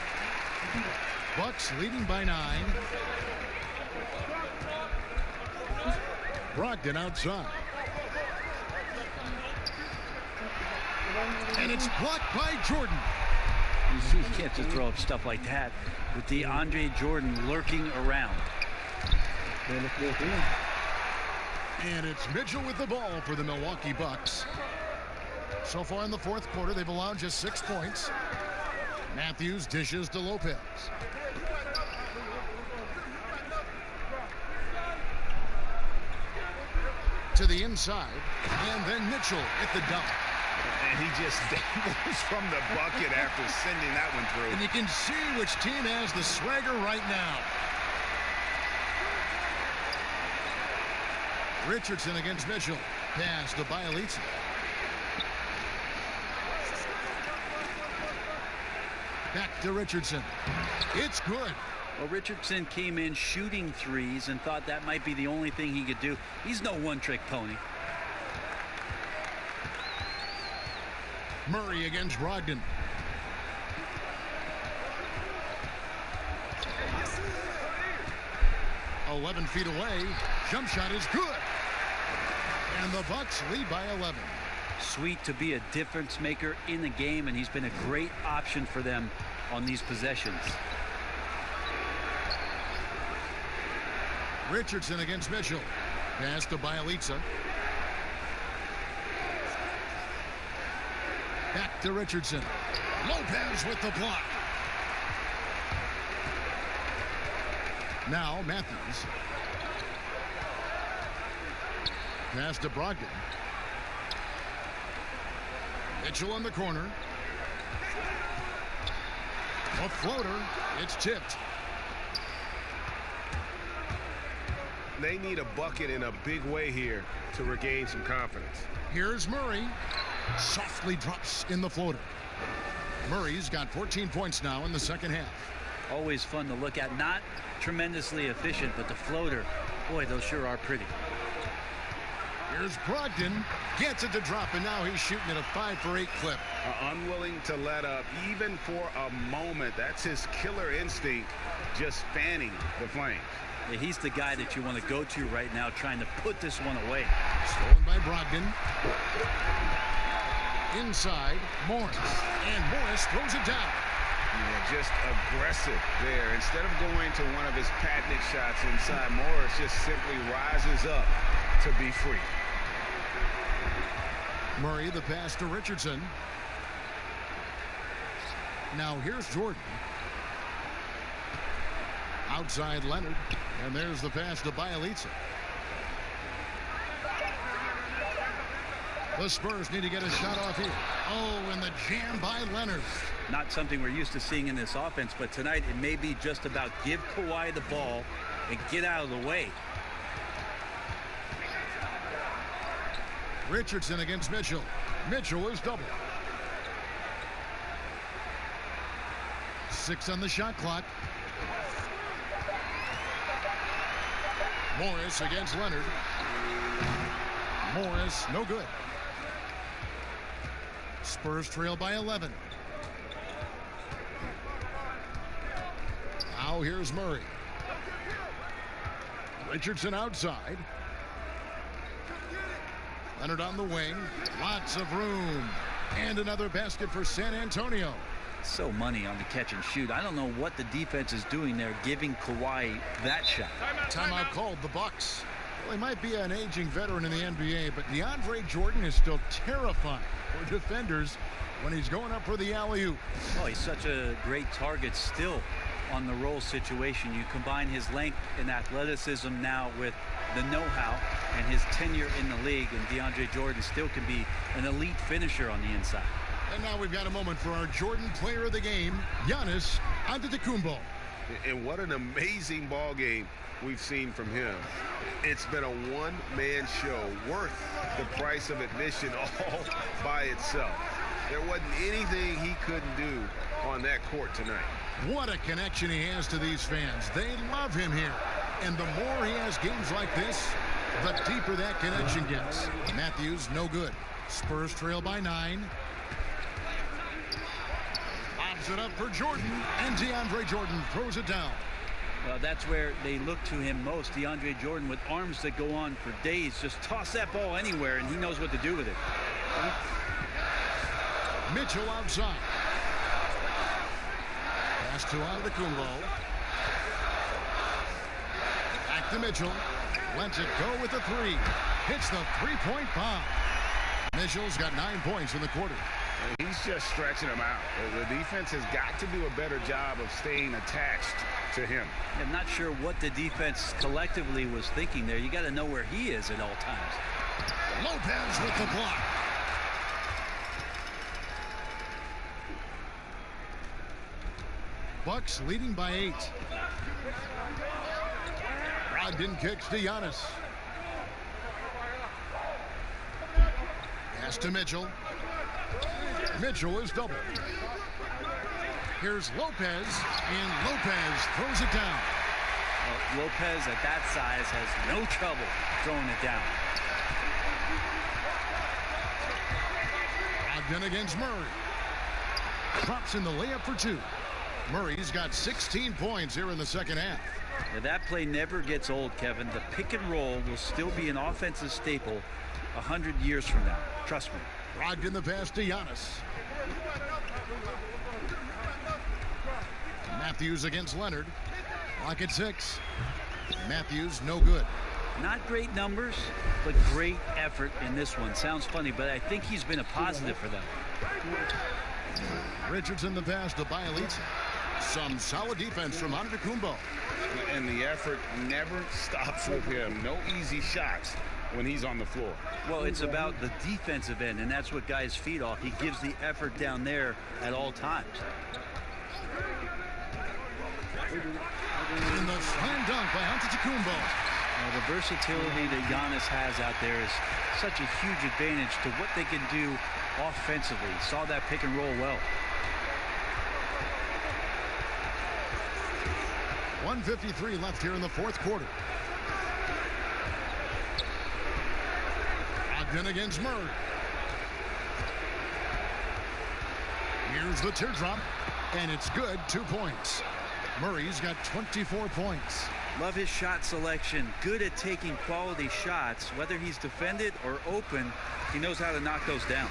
Bucks leading by 9. Brogdon outside. And it's blocked by Jordan. You can't just throw up stuff like that with DeAndre Jordan lurking around. And it's Mitchell with the ball for the Milwaukee Bucks. So far in the fourth quarter, they've allowed just 6 points. Matthews dishes to Lopez. To the inside, and then Mitchell at the dunk. And he just dangles from the bucket after sending that one through. And you can see which team has the swagger right now. Richardson against Mitchell. Pass to Bielitsa. Back to Richardson. It's good. Well, Richardson came in shooting threes and thought that might be the only thing he could do. He's no one-trick pony. Murray against Brogdon. "11 feet away. Jump shot is good. And the Bucks lead by 11. Sweet to be a difference maker in the game, and he's been a great option for them on these possessions. Richardson against Mitchell. Pass to Bielitsa. Back to Richardson. Lopez with the block. Now Matthews. Pass to Brogdon. Mitchell on the corner. A floater. It's tipped. They need a bucket in a big way here to regain some confidence. Here's Murray. Softly drops in the floater. Murray's got 14 points now in the second half. Always fun to look at. Not tremendously efficient, but the floater, boy, those sure are pretty. Here's Brogdon. Gets it to drop, and now he's shooting at a 5 for 8 clip. Unwilling to let up, even for a moment. That's his killer instinct, just fanning the flames. Yeah, he's the guy that you want to go to right now, trying to put this one away. Stolen by Brogdon. Inside, Morris. And Morris throws it down. Yeah, just aggressive there. Instead of going to one of his patented shots inside, Morris just simply rises up to be free. Murray, the pass to Richardson. Now here's Jordan. Outside Leonard. And there's the pass to Bielitsa. The Spurs need to get a shot off here. Oh, and the jam by Leonard. Not something we're used to seeing in this offense, but tonight it may be just about give Kawhi the ball and get out of the way. Richardson against Mitchell. Mitchell is double. 6 on the shot clock. Morris against Leonard. Morris, no good. Spurs trail by 11. Now here's Murray. Richardson outside. Leonard on the wing. Lots of room. And another basket for San Antonio. So money on the catch and shoot. I don't know what the defense is doing there, giving Kawhi that shot. Timeout called the Bucks. Well, he might be an aging veteran in the NBA, but DeAndre Jordan is still terrifying for defenders when he's going up for the alley-oop. Oh, he's such a great target still on the roll situation. You combine his length and athleticism now with the know-how and his tenure in the league, and DeAndre Jordan still can be an elite finisher on the inside. And now we've got a moment for our Jordan player of the game, Giannis Antetokounmpo. And what an amazing ball game we've seen from him. It's been a one-man show worth the price of admission all by itself. There wasn't anything he couldn't do on that court tonight. What a connection he has to these fans. They love him here. And the more he has games like this, the deeper that connection gets. Matthews, no good. Spurs trail by 9. Lobs it up for Jordan, and DeAndre Jordan throws it down. Well, that's where they look to him most. DeAndre Jordan with arms that go on for days. Just toss that ball anywhere, and he knows what to do with it. Mitchell outside. Pass to Antetokounmpo. Back to Mitchell. Lets it go with the 3. Hits the three-point bomb. Mitchell's got 9 points in the quarter. He's just stretching them out. The defense has got to do a better job of staying attached to him. I'm not sure what the defense collectively was thinking there. You got to know where he is at all times. Lopez with the block. Bucks leading by 8. Brogdon kicks to Giannis. Pass to Mitchell. Mitchell is doubled. Here's Lopez, and Lopez throws it down. Well, Lopez at that size has no trouble throwing it down. Brogdon against Murray. Drops in the layup for 2. Murray's got 16 points here in the second half. Now, that play never gets old, Kevin. The pick and roll will still be an offensive staple 100 years from now. Trust me. Brogdon the pass to Giannis. Matthews against Leonard. Lock at 6. Matthews no good. Not great numbers, but great effort in this one. Sounds funny, but I think he's been a positive for them. Richardson the pass to Bielitsa. Some solid defense from Antetokounmpo. And the effort never stops with him. No easy shots when he's on the floor. Well, it's about the defensive end, and that's what guys feed off. He gives the effort down there at all times. And the slam dunk by Antetokounmpo. The versatility that Giannis has out there is such a huge advantage to what they can do offensively. Saw that pick and roll well. 1:53 left here in the fourth quarter. Brogdon against Murray. Here's the teardrop, and it's good. 2 points. Murray's got 24 points. Love his shot selection. Good at taking quality shots. Whether he's defended or open, he knows how to knock those down.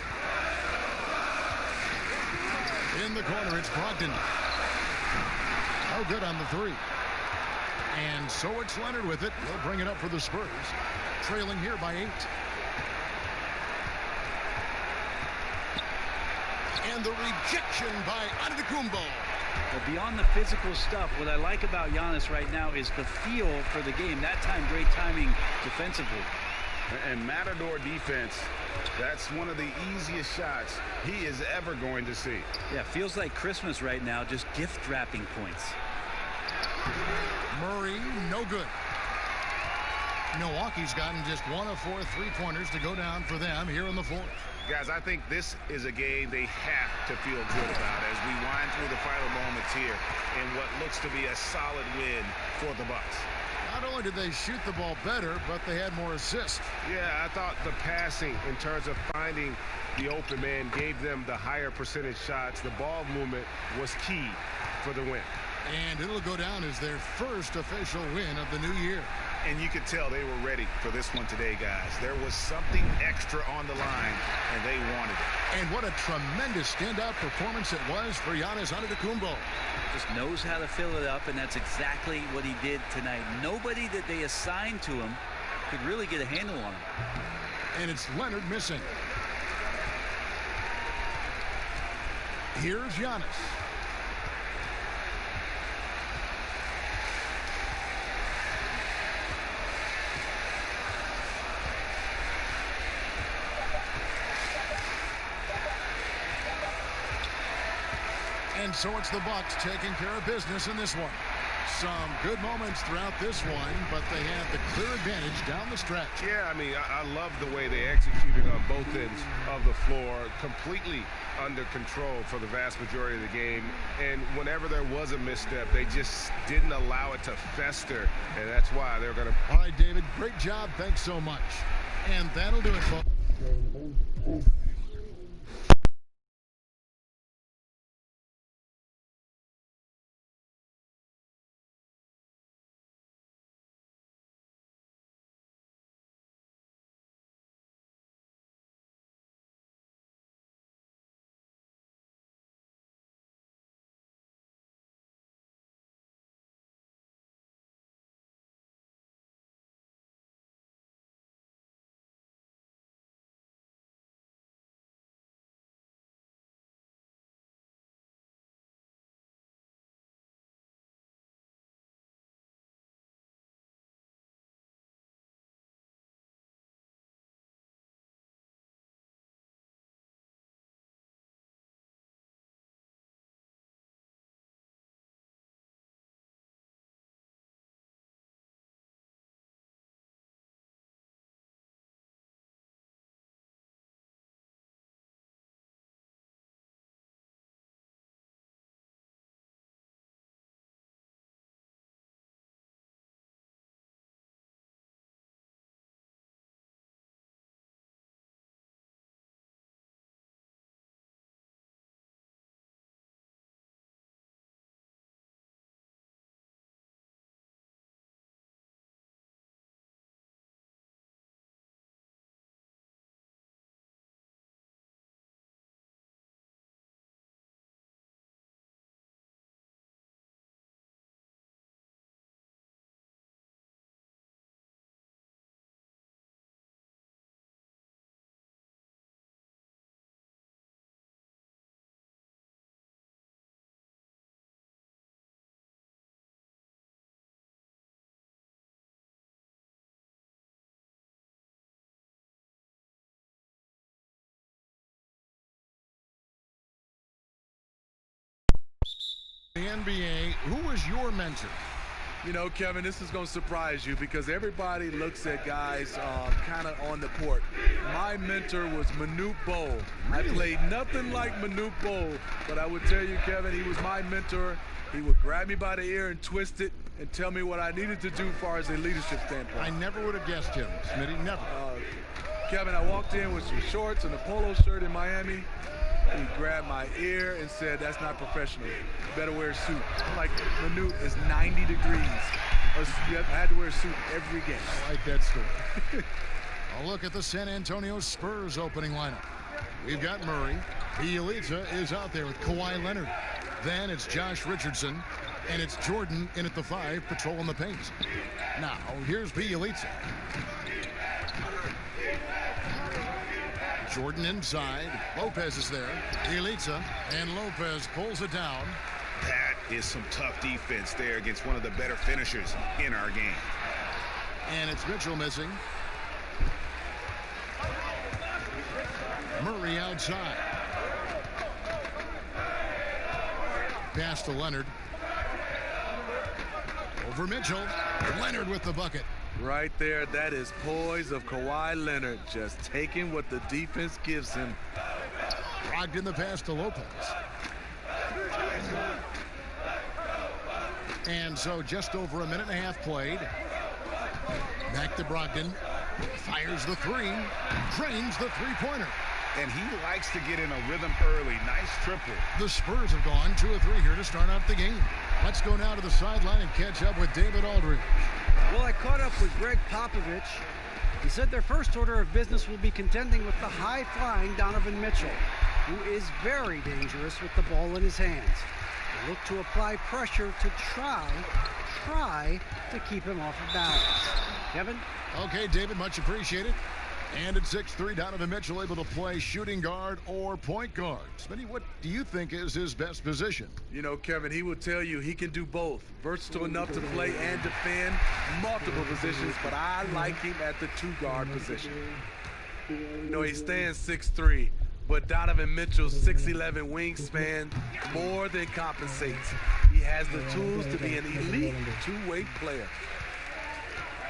In the corner, it's Brogdon. No good on the 3. And so it's Leonard with it. He'll bring it up for the Spurs. Trailing here by 8. And the rejection by Antetokounmpo. Well, beyond the physical stuff, what I like about Giannis right now is the feel for the game. That time, great timing defensively. And Matador defense, that's one of the easiest shots he is ever going to see. Yeah, feels like Christmas right now, just gift wrapping points. Murray, no good. Milwaukee's gotten just 1 of 4 3-pointers to go down for them here in the fourth. Guys, I think this is a game they have to feel good about as we wind through the final moments here in what looks to be a solid win for the Bucks. Not only did they shoot the ball better, but they had more assists. Yeah, I thought the passing in terms of finding the open man gave them the higher percentage shots. The ball movement was key for the win. And it'll go down as their first official win of the new year. And you could tell they were ready for this one today, guys. There was something extra on the line, and they wanted it. And what a tremendous standout performance it was for Giannis Antetokounmpo. Just knows how to fill it up, and that's exactly what he did tonight. Nobody that they assigned to him could really get a handle on him. And it's Leonard missing. Here's Giannis. And so it's the Bucks taking care of business in this one. Some good moments throughout this one, but they have the clear advantage down the stretch. Yeah, I mean, I love the way they executed on both ends of the floor, completely under control for the vast majority of the game. And whenever there was a misstep, they just didn't allow it to fester, and that's why they're going to... All right, David, great job. Thanks so much. And that'll do it, folks. The NBA, who was your mentor? You know, Kevin, this is going to surprise you because everybody looks at guys kind of on the court. My mentor was Manute Bol. I played nothing like Manute Bol, but I would tell you, Kevin, he was my mentor. He would grab me by the ear and twist it and tell me what I needed to do as far as a leadership standpoint. I never would have guessed him, Smitty, never. Kevin, I walked in with some shorts and a polo shirt in Miami. He grabbed my ear and said, "That's not professional. You better wear a suit." I'm like, Manute is 90 degrees. I had to wear a suit every game. I like that story. A look at the San Antonio Spurs opening lineup. We've got Murray. Bielitsa is out there with Kawhi Leonard. Then it's Josh Richardson, and it's Jordan in at the 5, patrolling the paint. Now, here's Bielitsa. Jordan inside. Lopez is there. Bielitsa, and Lopez pulls it down. That is some tough defense there against one of the better finishers in our game. And it's Mitchell missing. Murray outside. Pass to Leonard. Over Mitchell. Leonard with the bucket. Right there, that is poise of Kawhi Leonard, just taking what the defense gives him. Brogdon the pass to Lopez. And so just over a minute and a half played. Back to Brogdon. Fires the three. Drains the three-pointer. And he likes to get in a rhythm early. Nice triple. The Spurs have gone 2 of 3 here to start out the game. Let's go now to the sideline and catch up with David Aldridge. Well, I caught up with Greg Popovich. He said their first order of business will be contending with the high-flying Donovan Mitchell, who is very dangerous with the ball in his hands. They look to apply pressure to try to keep him off of balance. Kevin? Okay, David, much appreciated. And at 6'3", Donovan Mitchell able to play shooting guard or point guard. Smitty, what do you think is his best position? You know, Kevin, he will tell you he can do both. Versatile enough to play and defend multiple positions, but I like him at the 2-guard position. You know, he stands 6'3", but Donovan Mitchell's 6'11" wingspan more than compensates. He has the tools to be an elite two-way player.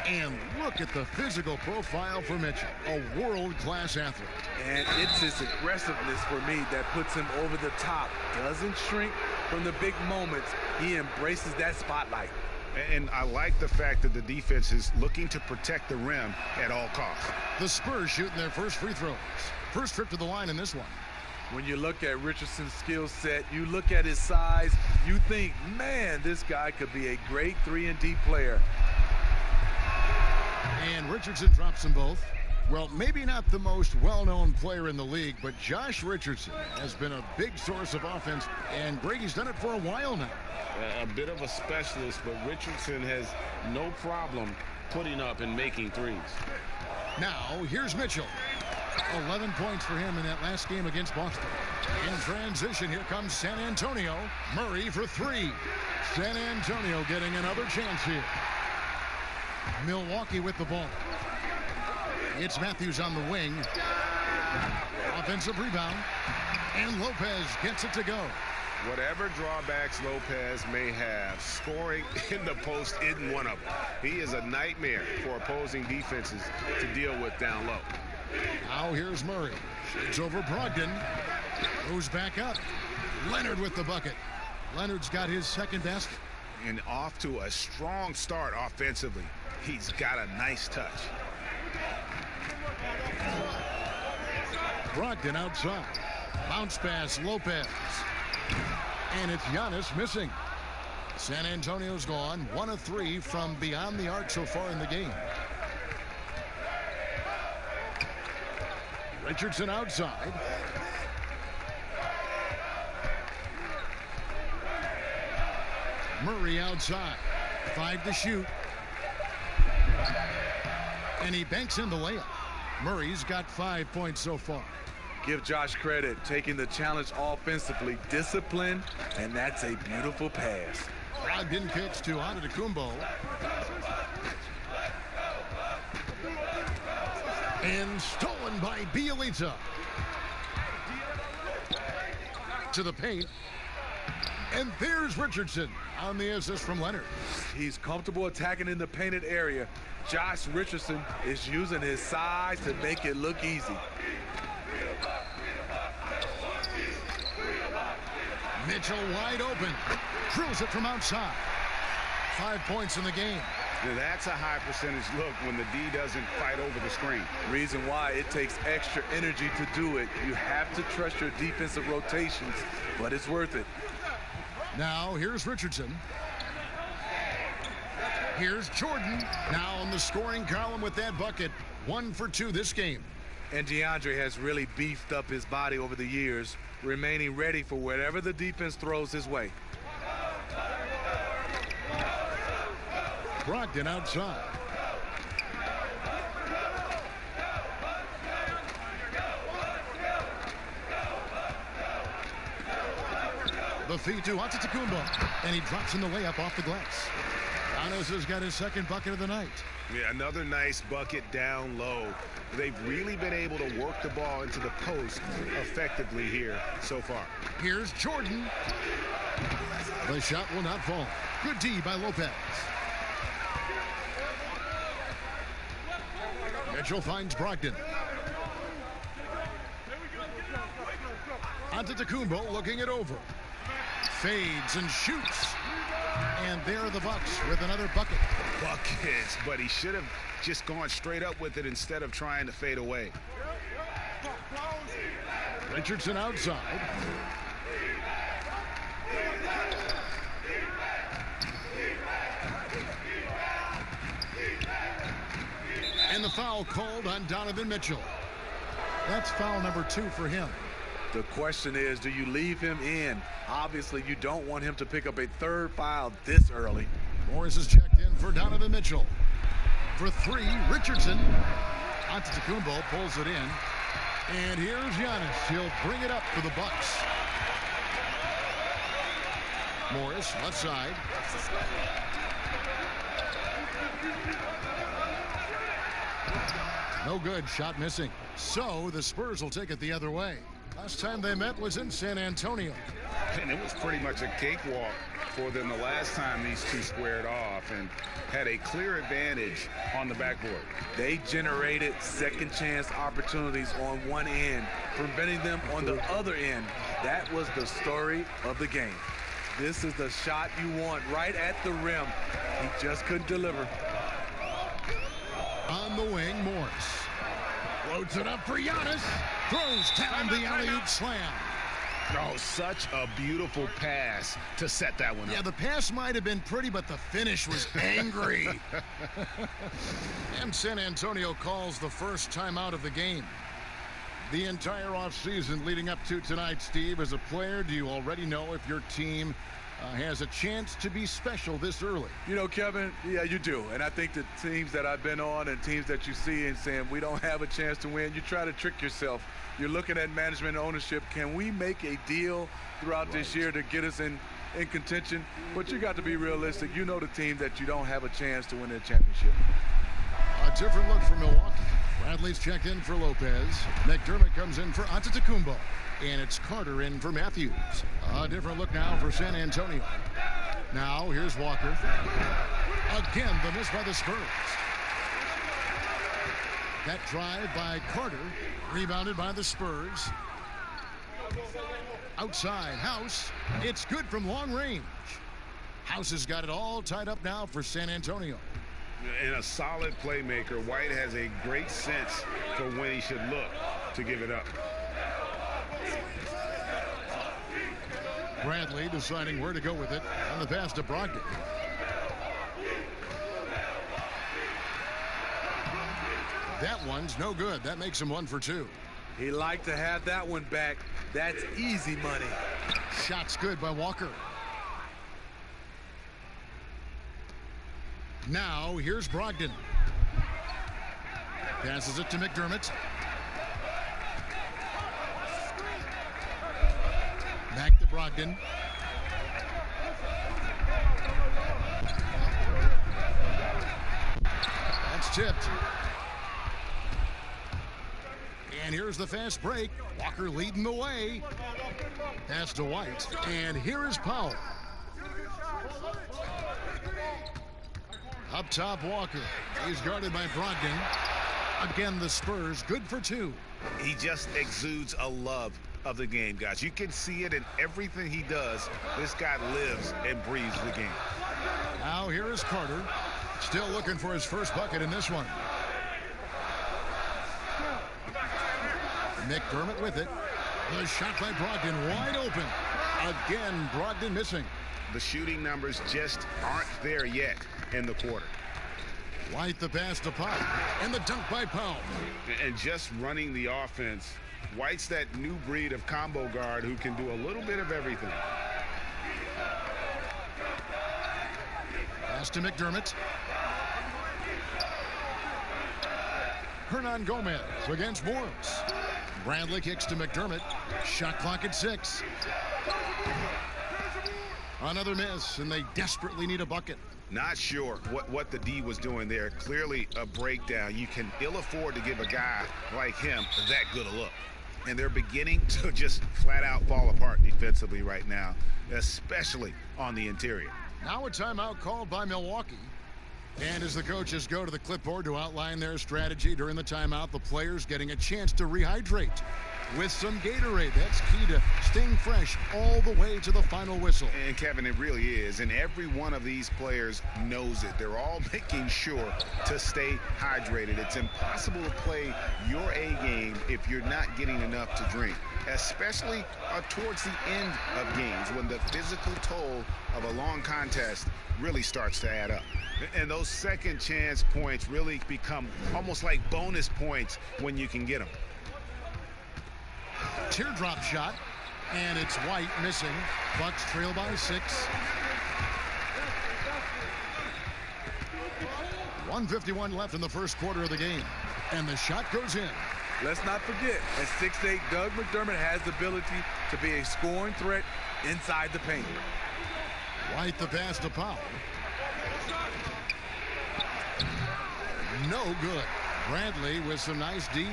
And look at the physical profile for Mitchell, a world-class athlete. And it's his aggressiveness for me that puts him over the top. Doesn't shrink from the big moments. He embraces that spotlight. And I like the fact that the defense is looking to protect the rim at all costs. The Spurs shooting their first free throws. First trip to the line in this one. When you look at Richardson's skill set, you look at his size, you think, man, this guy could be a great 3-and-D player. And Richardson drops them both. Well, maybe not the most well-known player in the league, but Josh Richardson has been a big source of offense, and Brady's done it for a while now. A bit of a specialist, but Richardson has no problem putting up and making threes. Now, here's Mitchell. 11 points for him in that last game against Boston. In transition, here comes San Antonio. Murray for 3. San Antonio getting another chance here. Milwaukee with the ball. It's Matthews on the wing. Offensive rebound. And Lopez gets it to go. Whatever drawbacks Lopez may have, scoring in the post isn't one of them. He is a nightmare for opposing defenses to deal with down low. Now here's Murray. Shoots over Brogdon. Goes back up. Leonard with the bucket. Leonard's got his second best. And off to a strong start offensively. He's got a nice touch. Brogdon outside. Bounce pass, Lopez. And it's Giannis missing. San Antonio's gone 1 of 3 from beyond the arc so far in the game. Richardson outside. Murray outside. 5 to shoot. And he banks in the layup. Murray's got 5 points so far. Give Josh credit, taking the challenge offensively, discipline, and that's a beautiful pass. Brogdon kicks to Antetokounmpo. And stolen by Bielitsa. To the paint. And there's Richardson on the assist from Leonard. He's comfortable attacking in the painted area. Josh Richardson is using his size to make it look easy. Mitchell wide open. Drills it from outside. 5 points in the game. Now that's a high percentage look when the D doesn't fight over the screen. Reason why it takes extra energy to do it. You have to trust your defensive rotations, but it's worth it. Now here's Richardson. Here's Jordan. Now on the scoring column with that bucket. 1 for 2 this game. And DeAndre has really beefed up his body over the years, remaining ready for whatever the defense throws his way. Brogdon outside. The feed to Antetokounmpo, and he drops in the layup off the glass. Giannis has got his second bucket of the night. Yeah, another nice bucket down low. They've really been able to work the ball into the post effectively here so far. Here's Jordan. The shot will not fall. Good D by Lopez. Mitchell finds Brogdon. Antetokounmpo looking it over. Fades and shoots. And there are the Bucks with another bucket. Buckets, but he should have just gone straight up with it instead of trying to fade away. Richardson outside. And the foul called on Donovan Mitchell. That's foul number 2 for him. The question is, do you leave him in? Obviously, you don't want him to pick up a third foul this early. Morris is checked in for Donovan Mitchell. For 3, Richardson. Antetokounmpo pulls it in. And here's Giannis. He'll bring it up for the Bucks. Morris, left side. No good. Shot missing. So the Spurs will take it the other way. Last time they met was in San Antonio. And it was pretty much a cakewalk for them the last time these two squared off and had a clear advantage on the backboard. They generated second chance opportunities on one end, preventing them on the other end. That was the story of the game. This is the shot you want right at the rim. He just couldn't deliver. On the wing, Morris. Floats it up for Giannis. Throws down the alley-oop slam. Oh, such a beautiful pass to set that one up. Yeah, the pass might have been pretty, but the finish was angry. And San Antonio calls the first timeout of the game. The entire offseason leading up to tonight, Steve, as a player, do you already know if your team has a chance to be special this early? You know, Kevin, yeah, you do. And I think the teams that I've been on and teams that you see and saying we don't have a chance to win, you try to trick yourself. You're looking at management and ownership. Can we make a deal throughout this year to get us in contention? But you got to be realistic. You know the team that you don't have a chance to win a championship. A different look for Milwaukee. Bradley's checked in for Lopez. McDermott comes in for Antetokounmpo. And it's Carter in for Matthews. A different look now for San Antonio. Now here's Walker. Again, the miss by the Spurs. That drive by Carter, rebounded by the Spurs. Outside, House. It's good from long range. House has got it all tied up now for San Antonio. And a solid playmaker, White has a great sense for when he should look to give it up. Bradley deciding where to go with it on the pass to Brogdon. That one's no good. That makes him 1 for 2. He liked to have that one back. That's easy money. Shot's good by Walker. Now here's Brogdon. Passes it to McDermott. Back to Brogdon. That's tipped. And here's the fast break. Walker leading the way. Pass to White. And here is Powell. Up top, Walker. He's guarded by Brogdon. Again, the Spurs good for 2. He just exudes a love of the game, guys. You can see it in everything he does. This guy lives and breathes the game. Now here is Carter. Still looking for his first bucket in this one. McDermott with it. The shot by Brogdon wide open. Again, Brogdon missing. The shooting numbers just aren't there yet in the quarter. White the pass to Powell. And the dunk by Powell. And just running the offense. White's that new breed of combo guard who can do a little bit of everything. Pass to McDermott. Hernan Gomez against Morris. Bradley kicks to McDermott. Shot clock at 6. Another miss, and they desperately need a bucket. Not sure what the D was doing there. Clearly a breakdown. You can ill afford to give a guy like him that good a look. And they're beginning to just flat out fall apart defensively right now, especially on the interior. Now a timeout called by Milwaukee. And as the coaches go to the clipboard to outline their strategy during the timeout, the players getting a chance to rehydrate with some Gatorade. That's key to staying fresh all the way to the final whistle. And Kevin, it really is. And every one of these players knows it. They're all making sure to stay hydrated. It's impossible to play your A game if you're not getting enough to drink, especially towards the end of games when the physical toll of a long contest really starts to add up. And those second chance points really become almost like bonus points when you can get them. Teardrop shot, and it's White missing. Bucks trail by 6. 1:51 left in the first quarter of the game, and the shot goes in. Let's not forget, at 6'8", Doug McDermott has the ability to be a scoring threat inside the paint. White the pass to Powell. No good. Bradley with some nice D.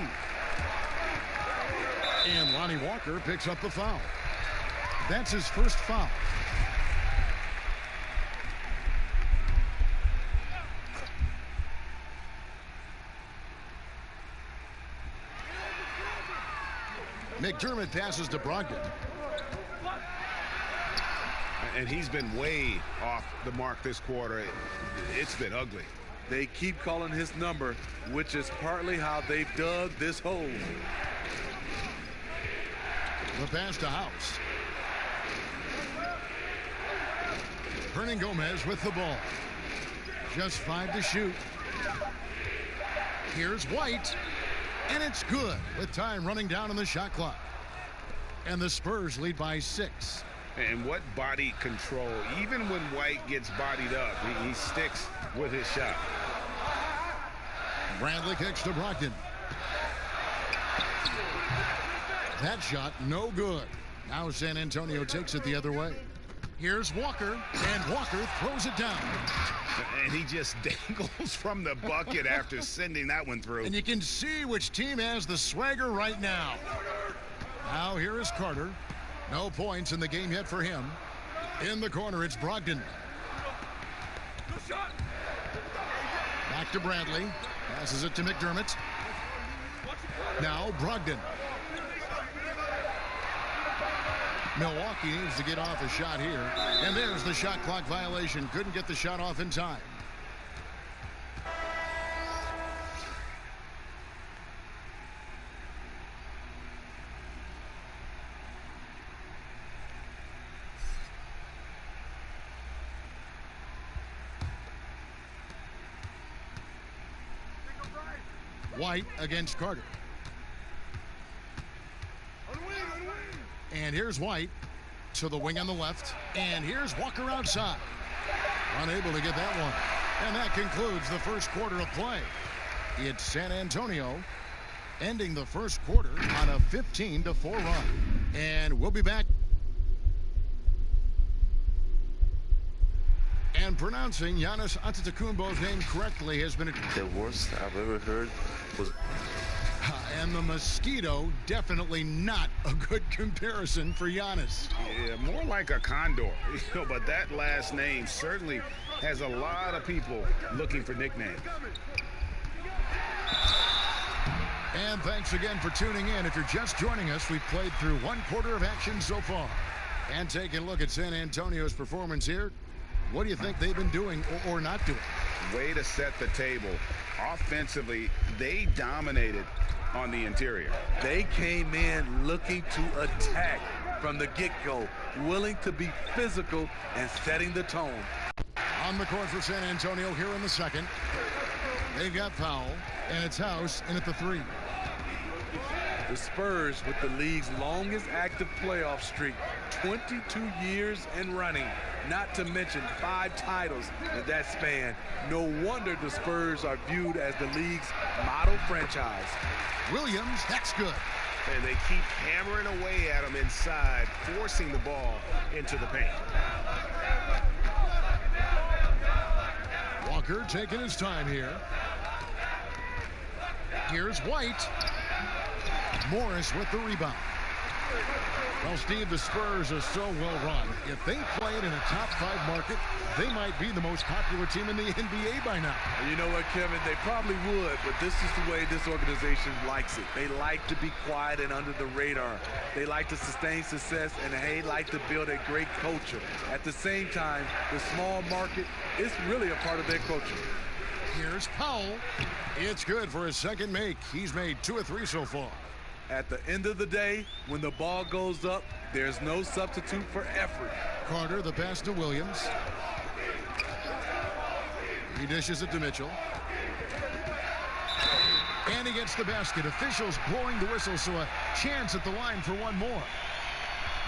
And Lonnie Walker picks up the foul. That's his first foul. McDermott passes to Brogdon. And he's been way off the mark this quarter. It's been ugly. They keep calling his number, which is partly how they've dug this hole. The pass to House. Hernan Gomez with the ball. Just 5 to shoot. Here's White. And it's good with time running down on the shot clock. And the Spurs lead by 6. And what body control. Even when White gets bodied up, he sticks with his shot. Bradley kicks to Brogdon. That shot no good. Now San Antonio takes it the other way. Here's Walker, and Walker throws it down. And he just dangles from the bucket after sending that one through. And you can see which team has the swagger right now. Now here is Carter. No points in the game yet for him. In the corner, it's Brogdon. Back to Bradley. Passes it to McDermott. Now Brogdon. Milwaukee needs to get off a shot here. And there's the shot clock violation. Couldn't get the shot off in time. White against Carter. And here's White to the wing on the left. And here's Walker outside. Unable to get that one. And that concludes the first quarter of play. It's San Antonio ending the first quarter on a 15-4 run. And we'll be back. And pronouncing Giannis Antetokounmpo's name correctly has been the worst I've ever heard was. And the mosquito, definitely not a good comparison for Giannis. Yeah, more like a condor. But that last name certainly has a lot of people looking for nicknames. And thanks again for tuning in. If you're just joining us, we've played through one quarter of action so far. And taking a look at San Antonio's performance here, what do you think they've been doing or not doing? Way to set the table. Offensively, they dominated on the interior. They came in looking to attack from the get-go, willing to be physical and setting the tone. On the court for San Antonio here in the second. They've got Powell, and it's House in at the 3. The Spurs with the league's longest active playoff streak, 22 years and running, not to mention 5 titles in that span. No wonder the Spurs are viewed as the league's model franchise. Williams, that's good. And they keep hammering away at him inside, forcing the ball into the paint. Walker taking his time here. Here's White. Morris with the rebound. Well, Steve, the Spurs are so well run. If they played in a top 5 market, they might be the most popular team in the NBA by now. You know what, Kevin? They probably would, but this is the way this organization likes it. They like to be quiet and under the radar. They like to sustain success, and they like to build a great culture. At the same time, the small market is really a part of their culture. Here's Powell. It's good for his second make. He's made 2 of 3 so far. At the end of the day, when the ball goes up, there's no substitute for effort. Carter, the pass to Williams. He dishes it to Mitchell. And he gets the basket. Officials blowing the whistle, so a chance at the line for one more.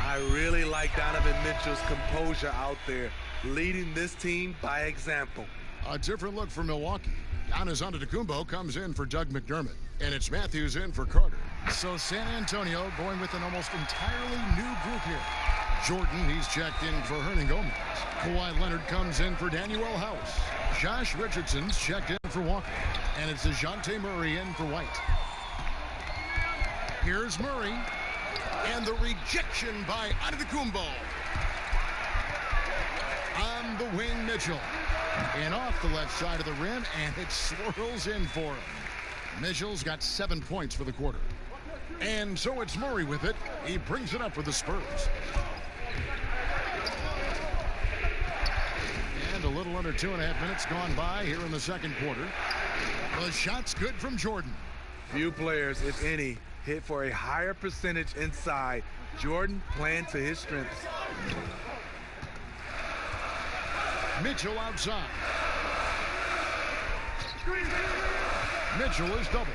I really like Donovan Mitchell's composure out there, leading this team by example. A different look for Milwaukee. Giannis Antetokounmpo comes in for Doug McDermott, and it's Matthews in for Carter. So San Antonio going with an almost entirely new group here. Jordan, he's checked in for Hernan Gomez. Kawhi Leonard comes in for Daniel House. Josh Richardson's checked in for Walker, and it's DeJounte Murray in for White. Here's Murray, and the rejection by Antetokounmpo. On the wing, Mitchell. And off the left side of the rim, and it swirls in for him. Mitchell's got 7 points for the quarter. And so it's Murray with it. He brings it up for the Spurs. And a little under 2.5 minutes gone by here in the second quarter. The shot's good from Jordan. Few players, if any, hit for a higher percentage inside. Jordan playing to his strengths. Mitchell outside. Mitchell is double.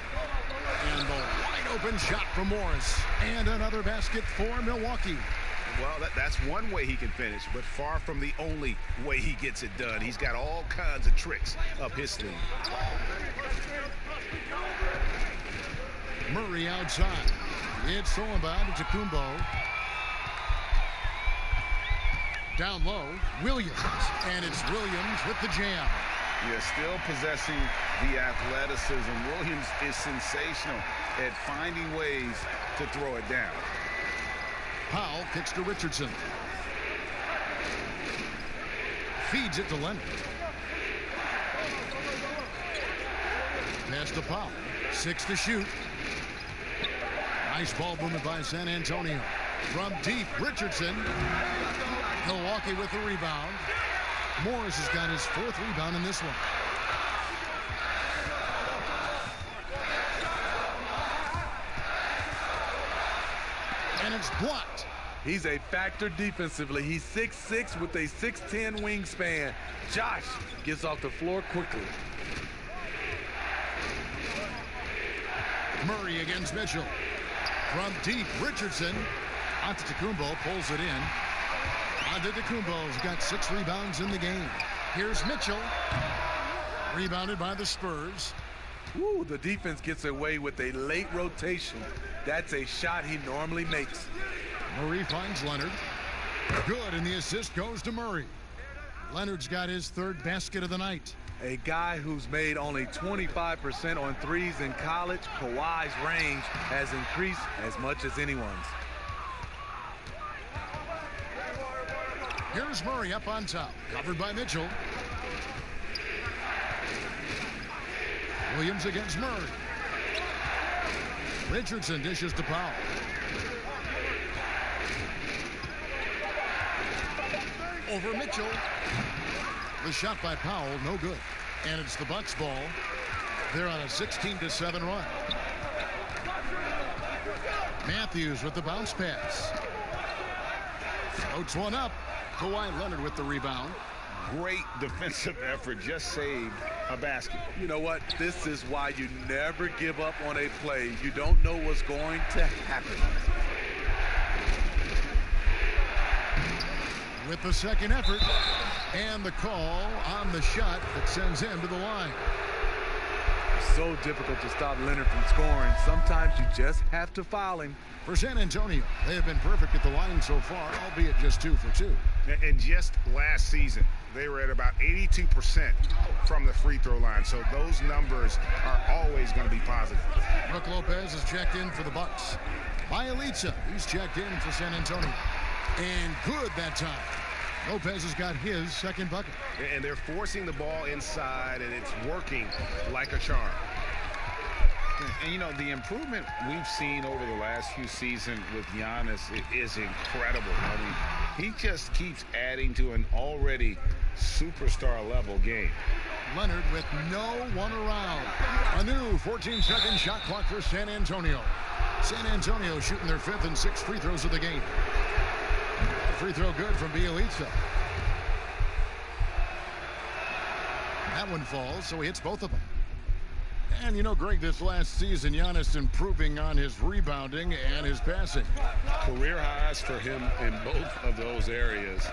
And the wide open shot from Morris. And another basket for Milwaukee. Well, that's one way he can finish, but far from the only way he gets it done. He's got all kinds of tricks up his sleeve. Murray outside. It's thrown by Antetokounmpo. Down low, Williams. And it's Williams with the jam. Yeah, still possessing the athleticism. Williams is sensational at finding ways to throw it down. Powell kicks to Richardson. Feeds it to Leonard. Pass to Powell. 6 to shoot. Nice ball movement by San Antonio. From deep, Richardson. Milwaukee with the rebound. Morris has got his 4th rebound in this one. And it's blocked. He's a factor defensively. He's 6'6" with a 6'10" wingspan. Josh gets off the floor quickly. Murray against Mitchell. From deep, Richardson. Antetokounmpo pulls it in. Antetokounmpo's got 6 rebounds in the game. Here's Mitchell. Rebounded by the Spurs. Woo, the defense gets away with a late rotation. That's a shot he normally makes. Murray finds Leonard. Good, and the assist goes to Murray. Leonard's got his 3rd basket of the night. A guy who's made only 25% on threes in college, Kawhi's range has increased as much as anyone's. Here's Murray up on top, covered by Mitchell. Williams against Murray. Richardson dishes to Powell. Over Mitchell. The shot by Powell, no good. And it's the Bucks ball. They're on a 16-7 run. Matthews with the bounce pass. Floats one up. Kawhi Leonard with the rebound. Great defensive effort, just saved a basket. You know what? This is why you never give up on a play. You don't know what's going to happen. With the second effort and the call on the shot that sends him to the line. So difficult to stop Leonard from scoring. Sometimes you just have to foul him. For San Antonio, they have been perfect at the line so far, albeit just 2 for 2. And just last season, They were at about 82% from the free throw line, so those numbers are always going to be positive. Brook Lopez is checked in for the Bucks. Bielitsa, he's checked in for San Antonio. And good that time. Lopez has got his second bucket. And they're forcing the ball inside, and it's working like a charm. And, you know, the improvement we've seen over the last few seasons with Giannis is incredible. I mean, he just keeps adding to an already superstar-level game. Leonard with no one around. A new 14-second shot clock for San Antonio. San Antonio shooting their 5th and 6th free throws of the game. Free throw good from Bielitsa. That one falls, so he hits both of them. And, you know, Greg, this last season, Giannis improving on his rebounding and his passing. Career highs for him in both of those areas.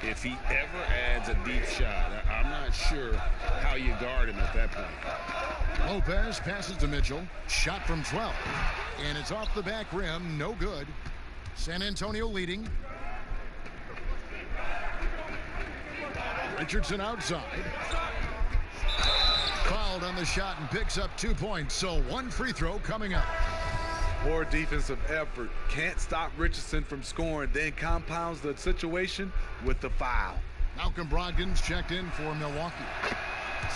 If he ever adds a deep shot, I'm not sure how you guard him at that point. Lopez passes to Mitchell. Shot from 12. And it's off the back rim. No good. San Antonio leading. Richardson outside. Fouled on the shot and picks up 2 points. So one free throw coming up. Poor defensive effort. Can't stop Richardson from scoring. Then compounds the situation with the foul. Malcolm Brogdon's checked in for Milwaukee.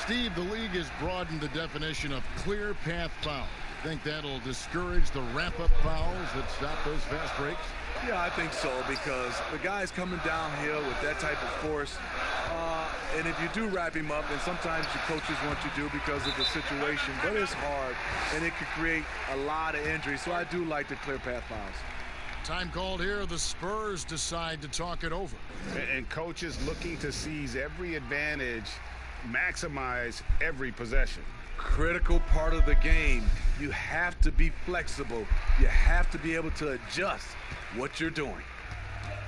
Steve, the league has broadened the definition of clear path foul. Think that'll discourage the wrap-up fouls that stop those fast breaks? Yeah, I think so, because the guy's coming downhill with that type of force. And if you do wrap him up, and sometimes your coaches want you to because of the situation, but it's hard, and it could create a lot of injuries. So I do like the clear path fouls. Time called here. The Spurs decide to talk it over. And coaches looking to seize every advantage, maximize every possession. Critical part of the game. You have to be flexible. You have to be able to adjust what you're doing.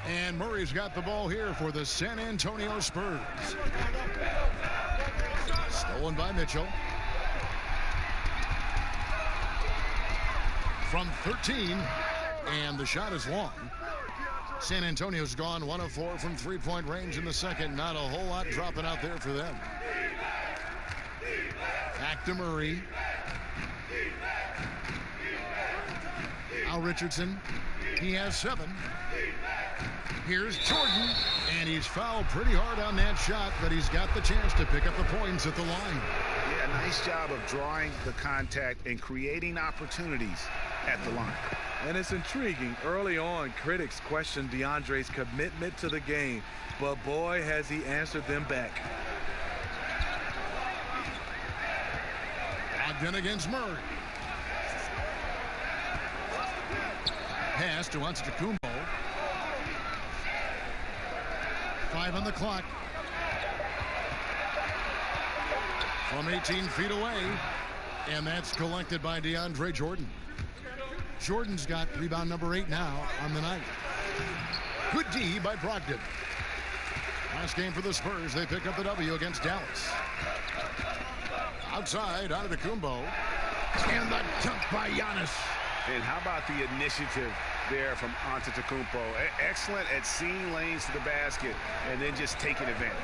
And Murray's got the ball here for the San Antonio Spurs. Stolen by Mitchell. From 13, and the shot is long. San Antonio's gone 1 of 4 from three-point range in the second. Not a whole lot dropping out there for them. Back to Murray. Al Richardson. He has 7. Here's Jordan, and he's fouled pretty hard on that shot, but he's got the chance to pick up the points at the line. Yeah, nice job of drawing the contact and creating opportunities at the line. And it's intriguing. Early on, critics questioned DeAndre's commitment to the game, but boy, has he answered them back. Ogden against Murray. Pass to Antetokounmpo. 5 on the clock. From 18 feet away. And that's collected by DeAndre Jordan. Jordan's got rebound number 8 now on the night. Good D by Brogdon. Last game for the Spurs. They pick up the W against Dallas. Outside, Antetokounmpo. And the dunk by Giannis. And how about the initiative there from Antetokounmpo? Excellent at seeing lanes to the basket and then just taking advantage.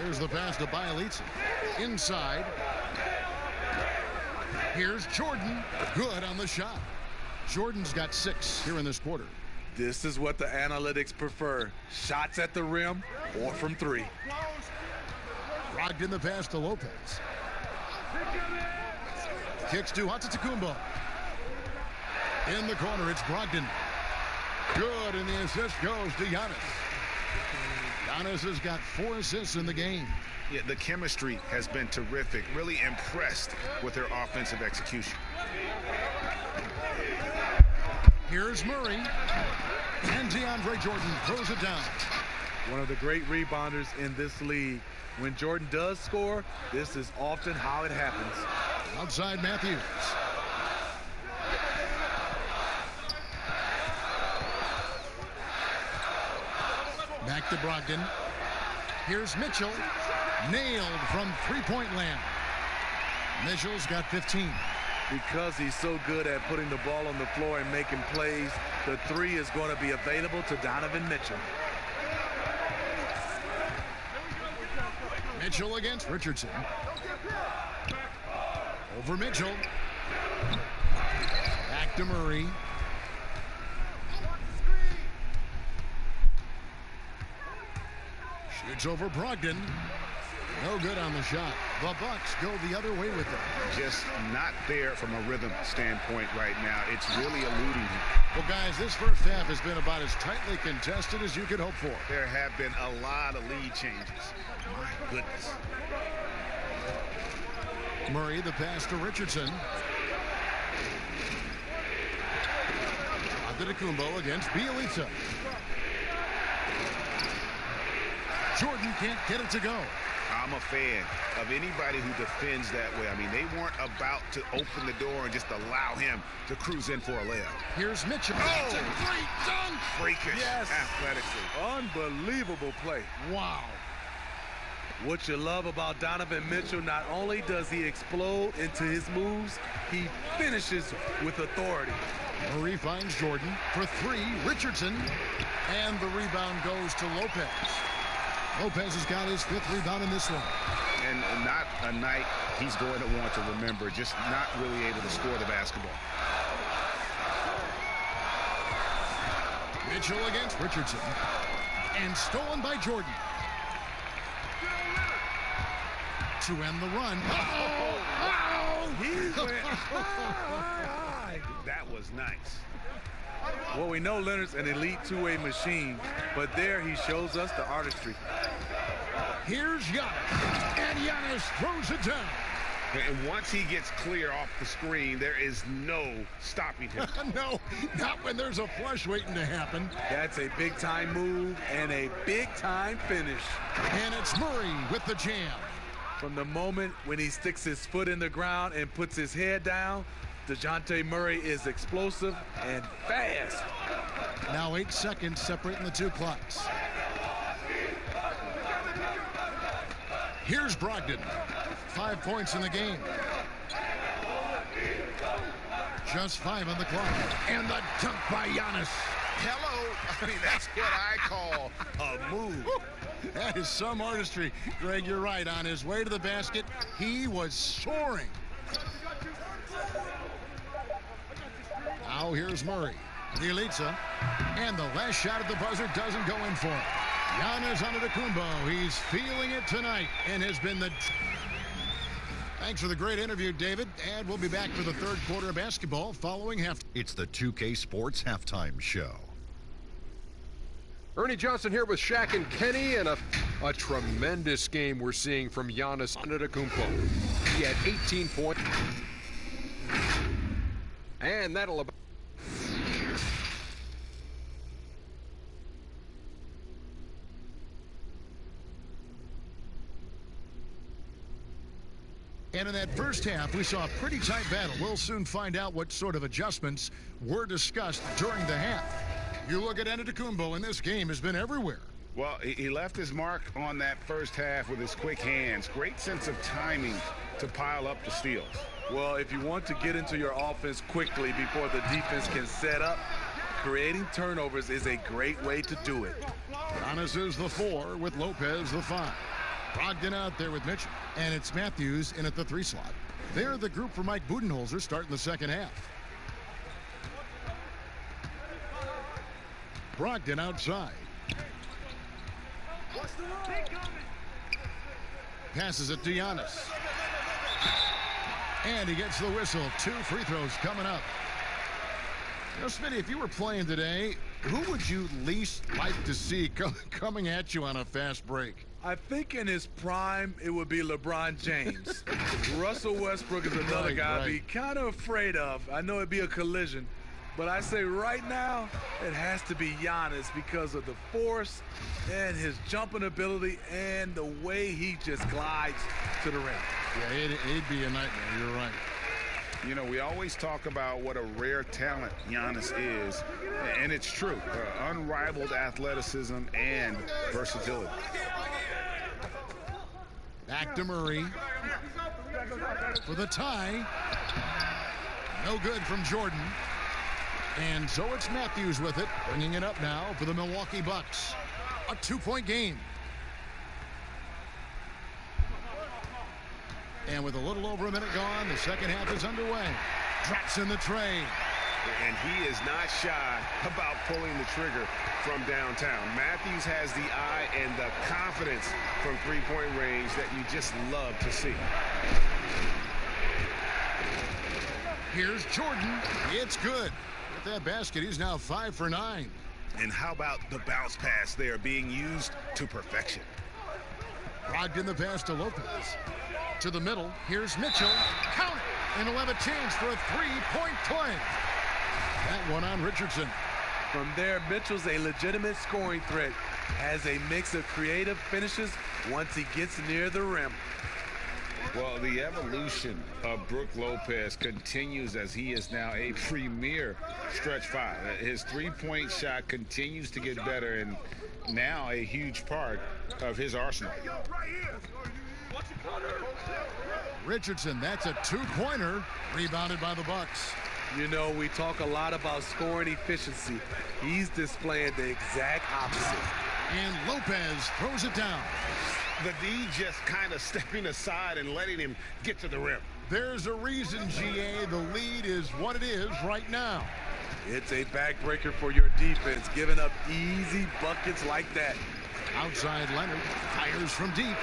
There's the pass to Bielitsa. Inside. Here's Jordan. Good on the shot. Jordan's got 6 here in this quarter. This is what the analytics prefer. Shots at the rim or from 3. Brogdon the pass to Lopez. Kicks to Antetokounmpo. In the corner, it's Brogdon. Good, and the assist goes to Giannis. Giannis has got 4 assists in the game. Yeah, the chemistry has been terrific. Really impressed with their offensive execution. Here's Murray. And DeAndre Jordan throws it down. One of the great rebounders in this league. When Jordan does score, this is often how it happens. Outside Matthews. Back to Brogdon. Here's Mitchell. Nailed from three-point land. Mitchell's got 15. Because he's so good at putting the ball on the floor and making plays, the 3 is going to be available to Donovan Mitchell. Mitchell against Richardson. Over Mitchell. Back to Murray. Shoots over Brogdon. No good on the shot. The Bucks go the other way with it. Just not there from a rhythm standpoint right now. It's really eluding him. Well, guys, this first half has been about as tightly contested as you could hope for. There have been a lot of lead changes. My goodness. Murray, the pass to Richardson. Antetokounmpo against Bielitsa. Jordan can't get it to go. I'm a fan of anybody who defends that way. I mean, they weren't about to open the door and just allow him to cruise in for a layup. Here's Mitchell. Oh! It's a great dunk! Freakish. Yes. Athletically. Unbelievable play. Wow. What you love about Donovan Mitchell, not only does he explode into his moves, he finishes with authority. Murray finds Jordan for three. Richardson. And the rebound goes to Lopez. Lopez has got his fifth rebound in this one. And not a night he's going to want to remember, just not really able to score the basketball. Mitchell against Richardson. And stolen by Jordan. To end the run. Oh, wow! He went high. That was nice. Well, we know Leonard's an elite two-way machine, but there he shows us the artistry. Here's Giannis, and Giannis throws it down. And once he gets clear off the screen, there is no stopping him. No, not when there's a flush waiting to happen. That's a big-time move and a big-time finish. And it's Murray with the jam. From the moment when he sticks his foot in the ground and puts his head down, DeJounte Murray is explosive and fast. Now 8 seconds separating the two clocks. Here's Brogdon. 5 points in the game. Just 5 on the clock. And the dunk by Giannis. Hello. I mean, that's what I call a move. That is some artistry. Greg, you're right. On his way to the basket, he was soaring. Now here's Murray. Bielitsa. And the last shot at the buzzer doesn't go in for him. Giannis Antetokounmpo. He's feeling it tonight and has been the... Thanks for the great interview, David. And we'll be back for the third quarter of basketball following half. It's the 2K Sports Halftime Show. Ernie Johnson here with Shaq and Kenny, and a tremendous game we're seeing from Giannis Antetokounmpo. He had 18 points. And that'll about... And in that first half, we saw a pretty tight battle. We'll soon find out what sort of adjustments were discussed during the half. You look at Antetokounmpo, and this game has been everywhere. Well, he left his mark on that first half with his quick hands. Great sense of timing to pile up the steals. Well, if you want to get into your offense quickly before the defense can set up, creating turnovers is a great way to do it. Giannis is the 4 with Lopez the 5. Brogdon out there with Mitchell. And it's Matthews in at the 3 slot. They're the group for Mike Budenholzer starting the second half. Brogdon outside. Passes it to Giannis. And he gets the whistle. 2 free throws coming up. You know, Smitty, if you were playing today, who would you least like to see coming at you on a fast break? I think in his prime, it would be LeBron James. Russell Westbrook is another guy I'd be kind of afraid of. I know it'd be a collision. But I say right now, it has to be Giannis because of the force and his jumping ability and the way he just glides to the rim. Yeah, it'd be a nightmare. You're right. You know, we always talk about what a rare talent Giannis is, and it's true. Unrivaled athleticism and versatility. Back to Murray for the tie. No good from Jordan. And so it's Matthews with it, bringing it up now for the Milwaukee Bucks. A 2-point game. And with a little over a minute gone, the second half is underway. Drops in the tray. And he is not shy about pulling the trigger from downtown. Matthews has the eye and the confidence from three-point range that you just love to see. Here's Jordan. It's good. With that basket, he's now 5 for 9. And how about the bounce pass there being used to perfection? Brogdon the pass to Lopez. To the middle. Here's Mitchell. Count it. And he'll have a chance for a three-point play. That one on Richardson. From there, Mitchell's a legitimate scoring threat. Has a mix of creative finishes once he gets near the rim. Well, the evolution of Brook Lopez continues as he is now a premier stretch five. His three-point shot continues to get better and now a huge part of his arsenal. Richardson, that's a two-pointer, rebounded by the Bucks. You know, we talk a lot about scoring efficiency. He's displaying the exact opposite. And Lopez throws it down. The D just kind of stepping aside and letting him get to the rim. There's a reason, GA, the lead is what it is right now. It's a backbreaker for your defense, giving up easy buckets like that. Outside Leonard fires from deep.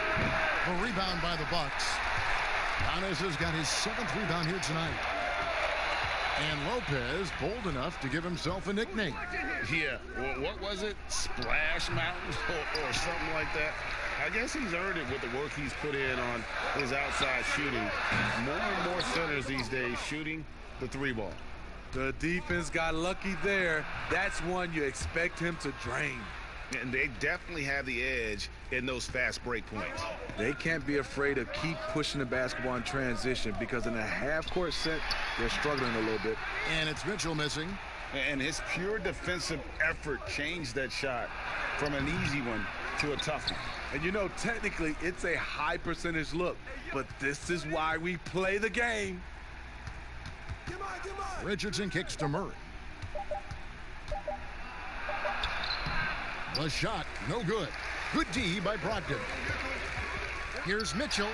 A rebound by the Bucks. Giannis has got his 7th rebound here tonight. And Lopez bold enough to give himself a nickname. Yeah, well, what was it? Splash Mountain or something like that? I guess he's earned it with the work he's put in on his outside shooting. More and more centers these days shooting the three ball. The defense got lucky there. That's one you expect him to drain. And they definitely have the edge in those fast break points. They can't be afraid to keep pushing the basketball in transition because in a half-court set, they're struggling a little bit. And it's Mitchell missing. And his pure defensive effort changed that shot from an easy one to a tough one. And you know, technically, it's a high percentage look, but this is why we play the game. Richardson kicks to Murray. The shot, no good. Good D by Brogdon. Here's Mitchell.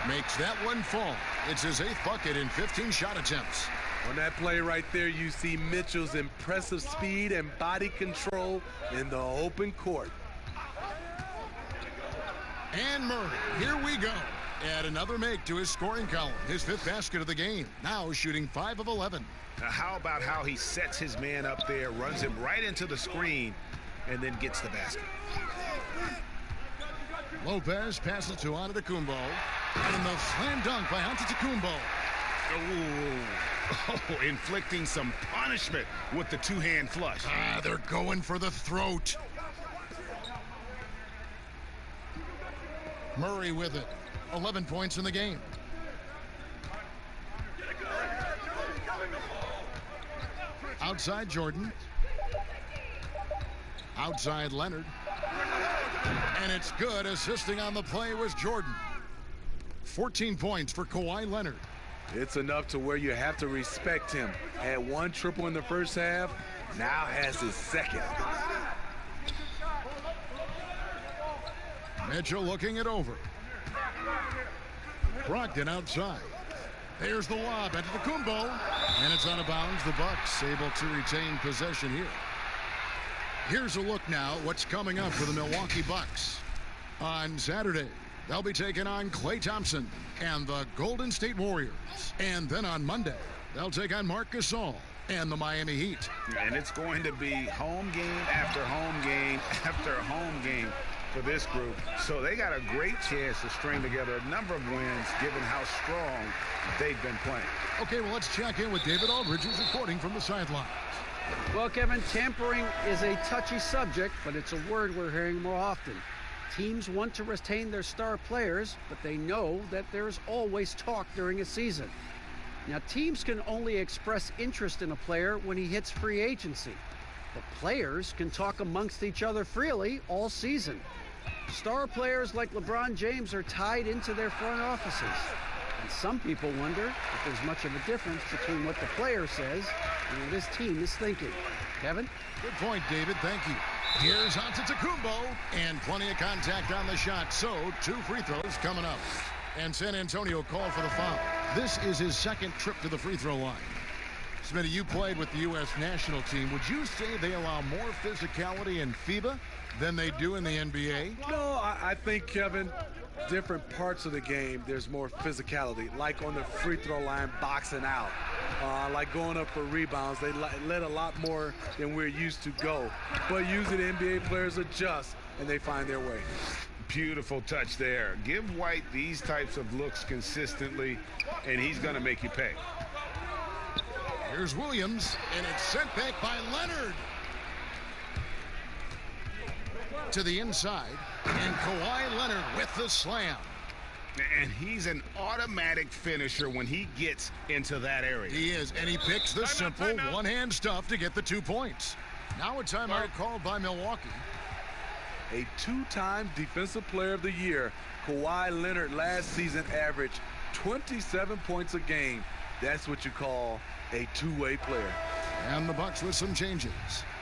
Makes that one fall. It's his 8th bucket in 15 shot attempts. On that play right there, you see Mitchell's impressive speed and body control in the open court. And Murray, here we go. Add another make to his scoring column. His 5th basket of the game. Now shooting 5 of 11. Now, how about how he sets his man up there, runs him right into the screen, and then gets the basket. Lopez passes to Antetokounmpo. And the slam dunk by Antetokounmpo. Oh, inflicting some punishment with the two-hand flush. They're going for the throat. Murray with it. 11 points in the game. Outside Jordan. Outside Leonard. And it's good. Assisting on the play was Jordan. 14 points for Kawhi Leonard. It's enough to where you have to respect him. Had 1 triple in the first half, now has his 2nd. Mitchell looking it over. Brogdon outside. There's the lob into the Kumbo. And it's out of bounds. The Bucks able to retain possession here. Here's a look now what's coming up for the Milwaukee Bucks. On Saturday, they'll be taking on Klay Thompson and the Golden State Warriors. And then on Monday, they'll take on Marc Gasol and the Miami Heat. And it's going to be home game after home game after home game for this group. So they got a great chance to string together a number of wins given how strong they've been playing. Okay, well, let's check in with David Aldridge, who's reporting from the sidelines. Well, Kevin, tampering is a touchy subject, but it's a word we're hearing more often. Teams want to retain their star players, but they know that there's always talk during a season. Now, teams can only express interest in a player when he hits free agency. But players can talk amongst each other freely all season. Star players like LeBron James are tied into their front offices. And some people wonder if there's much of a difference between what the player says and what his team is thinking. Kevin? Good point, David. Thank you. Here's Antetokounmpo, and plenty of contact on the shot, so 2 free throws coming up. And San Antonio called for the foul. This is his second trip to the free throw line. Smitty, you played with the U.S. national team. Would you say they allow more physicality in FIBA than they do in the NBA? No, I think, Kevin, different parts of the game, there's more physicality, like on the free throw line, boxing out, like going up for rebounds. They let a lot more than we're used to go. But usually the NBA players adjust, and they find their way. Beautiful touch there. Give White these types of looks consistently, and he's going to make you pay. Here's Williams, and it's sent back by Leonard. To the inside, and Kawhi Leonard with the slam. And he's an automatic finisher when he gets into that area. He is, and he picks the simple one-hand stuff to get the 2 points. Now a timeout called by Milwaukee. A two-time Defensive Player of the Year, Kawhi Leonard last season averaged 27 points a game. That's what you call a two-way player. And the Bucks with some changes.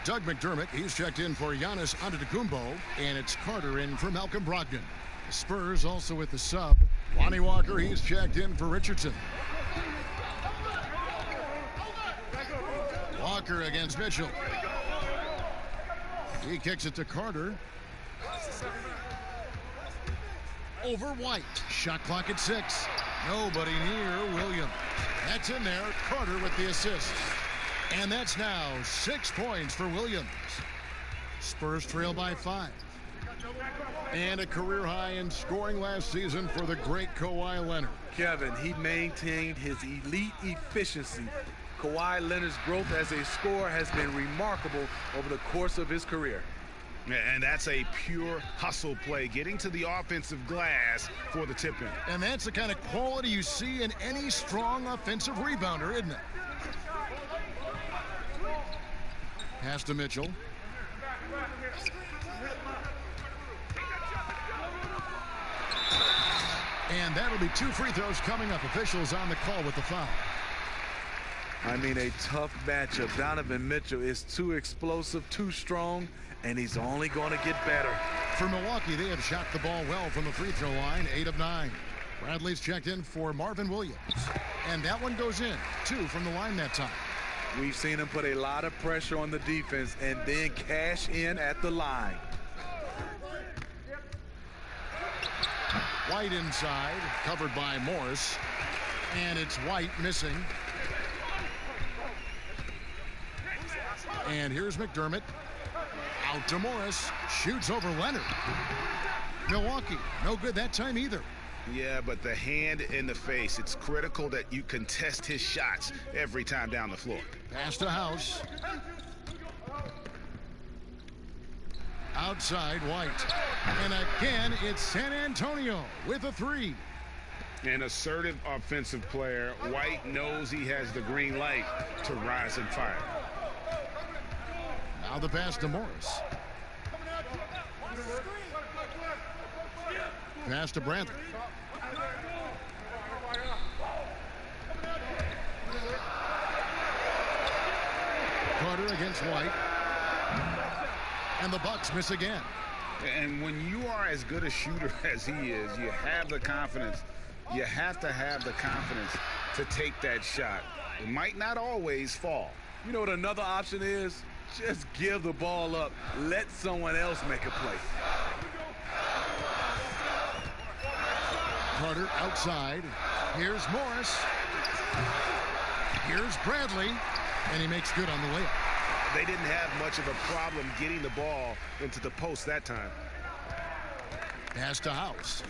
Doug McDermott, he's checked in for Giannis Antetokounmpo, and it's Carter in for Malcolm Brogdon. The Spurs also with the sub. Lonnie Walker, he's checked in for Richardson. Walker against Mitchell. He kicks it to Carter. Over White. Shot clock at 6. Nobody near Williams. That's in there. Carter with the assist. And that's now 6 points for Williams. Spurs trail by 5. And a career high in scoring last season for the great Kawhi Leonard. Kevin, he maintained his elite efficiency. Kawhi Leonard's growth as a scorer has been remarkable over the course of his career. And that's a pure hustle play, getting to the offensive glass for the tip-in. And that's the kind of quality you see in any strong offensive rebounder, isn't it? Pass to Mitchell. And that'll be 2 free throws coming up. Officials on the call with the foul. I mean, a tough matchup. Donovan Mitchell is too explosive, too strong, and he's only going to get better. For Milwaukee, they have shot the ball well from the free throw line, 8 of 9. Bradley's checked in for Marvin Williams. And that one goes in, 2 from the line that time. We've seen him put a lot of pressure on the defense and then cash in at the line. White inside, covered by Morris. And it's White missing. And here's McDermott. Out to Morris. Shoots over Leonard. Milwaukee, no good that time either. Yeah, but the hand in the face, it's critical that you contest his shots every time down the floor. Pass to House. Outside White. And again, it's San Antonio with a 3. An assertive offensive player. White knows he has the green light to rise and fire. Now the pass to Morris. Pass to Bradley. Carter against White. And the Bucks miss again. And when you are as good a shooter as he is, you have the confidence. You have to have the confidence to take that shot. It might not always fall. You know what another option is? Just give the ball up. Let someone else make a play. Carter outside. Here's Morris. Here's Bradley. And he makes good on the layup. They didn't have much of a problem getting the ball into the post that time. Pass to House.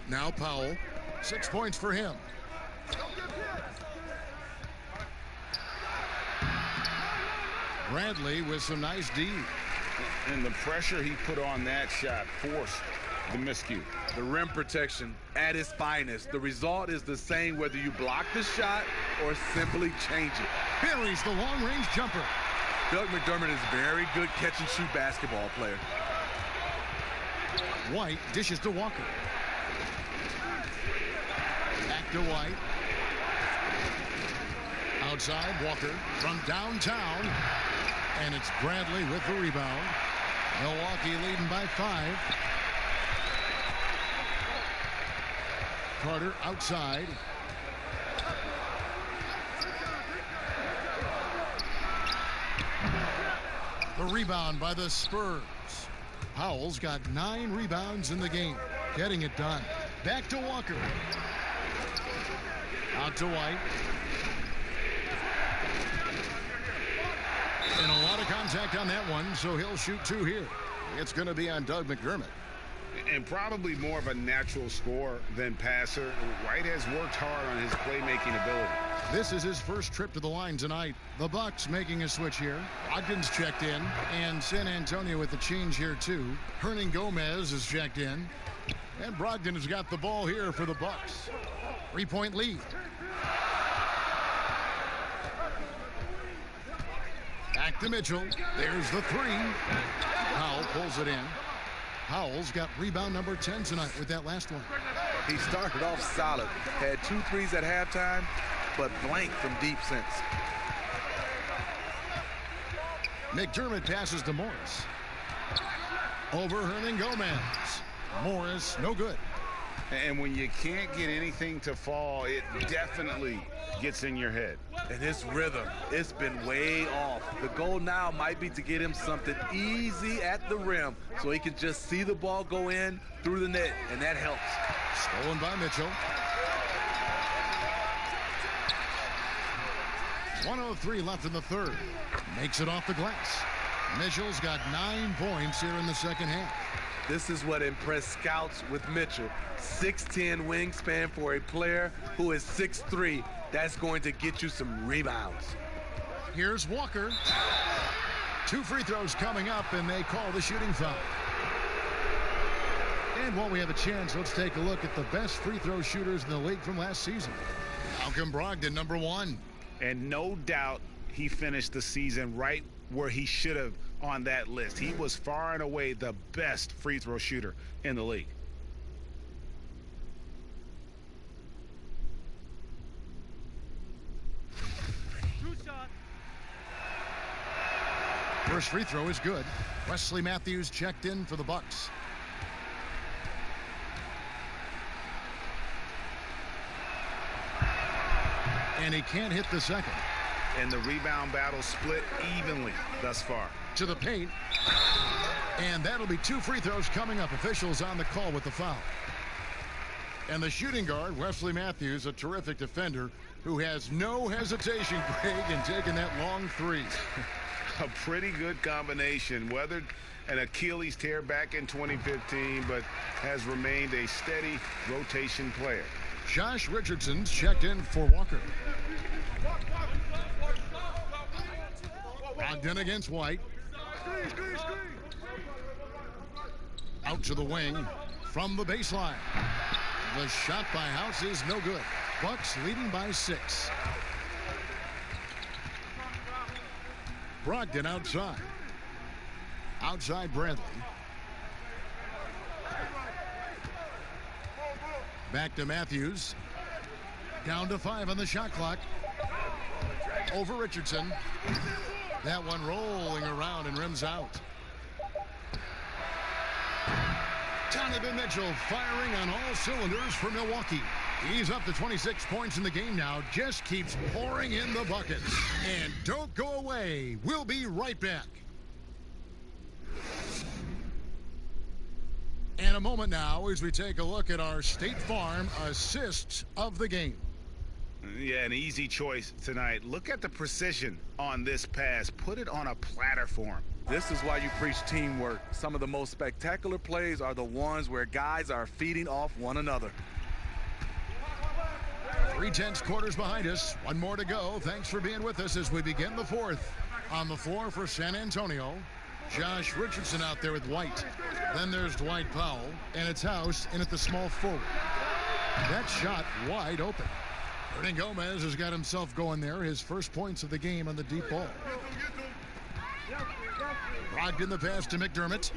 Now Powell. 6 points for him. Bradley with some nice D. And the pressure he put on that shot forced the miscue. The rim protection at its finest. The result is the same whether you block the shot or simply change it. Buries the long-range jumper. Doug McDermott is a very good catch-and-shoot basketball player. White dishes to Walker. Back to White. Outside, Walker from downtown. And it's Bradley with the rebound. Milwaukee leading by 5. Carter outside. The rebound by the Spurs. Powell's got 9 rebounds in the game. Getting it done. Back to Walker. Out to White. And a lot of contact on that one, so he'll shoot 2 here. It's going to be on Doug McDermott. And probably more of a natural scorer than passer. White has worked hard on his playmaking ability. This is his first trip to the line tonight. The Bucks making a switch here. Ogden's checked in, and San Antonio with the change here too. Hernan Gomez is checked in, and Brogdon has got the ball here for the Bucks. 3-point lead. Back to Mitchell. There's the 3. Powell pulls it in. Powell's got rebound number 10 tonight with that last one. He started off solid. Had 2 threes at halftime, but blank from deep since. McDermott passes to Morris. Over Hernan Gomez. Morris, no good. And when you can't get anything to fall, it definitely gets in your head. And his rhythm, it's been way off. The goal now might be to get him something easy at the rim so he can just see the ball go in through the net, and that helps. Stolen by Mitchell. 1:03 left in the third. Makes it off the glass. Mitchell's got 9 points here in the second half. This is what impressed scouts with Mitchell. 6'10" wingspan for a player who is 6'3". That's going to get you some rebounds. Here's Walker. 2 free throws coming up, and they call the shooting foul. And while we have a chance, let's take a look at the best free throw shooters in the league from last season. Malcolm Brogdon, number 1. And no doubt he finished the season right where he should have on that list. He was far and away the best free throw shooter in the league. First free throw is good. Wesley Matthews checked in for the Bucks. And he can't hit the second. And the rebound battle split evenly thus far. To the paint. And that'll be 2 free throws coming up. Officials on the call with the foul. And the shooting guard, Wesley Matthews, a terrific defender who has no hesitation, Greg, in taking that long 3. A pretty good combination. Weathered an Achilles tear back in 2015, but has remained a steady rotation player. Josh Richardson's checked in for Walker. Brogdon against White. Out to the wing from the baseline. The shot by House is no good. Bucks leading by 6. Brogdon outside. Outside Bradley. Back to Matthews. Down to 5 on the shot clock. Over Richardson. That one rolling around and rims out. Donovan Mitchell firing on all cylinders for Milwaukee. He's up to 26 points in the game now. Just keeps pouring in the buckets. And don't go away. We'll be right back. And a moment now as we take a look at our State Farm assists of the game. Yeah, an easy choice tonight. Look at the precision on this pass. Put it on a platter for him. This is why you preach teamwork. Some of the most spectacular plays are the ones where guys are feeding off one another. 3/10 quarters behind us. 1 more to go. Thanks for being with us as we begin the 4th. On the floor for San Antonio, Josh Richardson out there with White. Then there's Dwight Powell, and it's House in at the small forward. That shot wide open. Hernan Gomez has got himself going there. His first points of the game on the deep ball. Brogdon the pass to McDermott.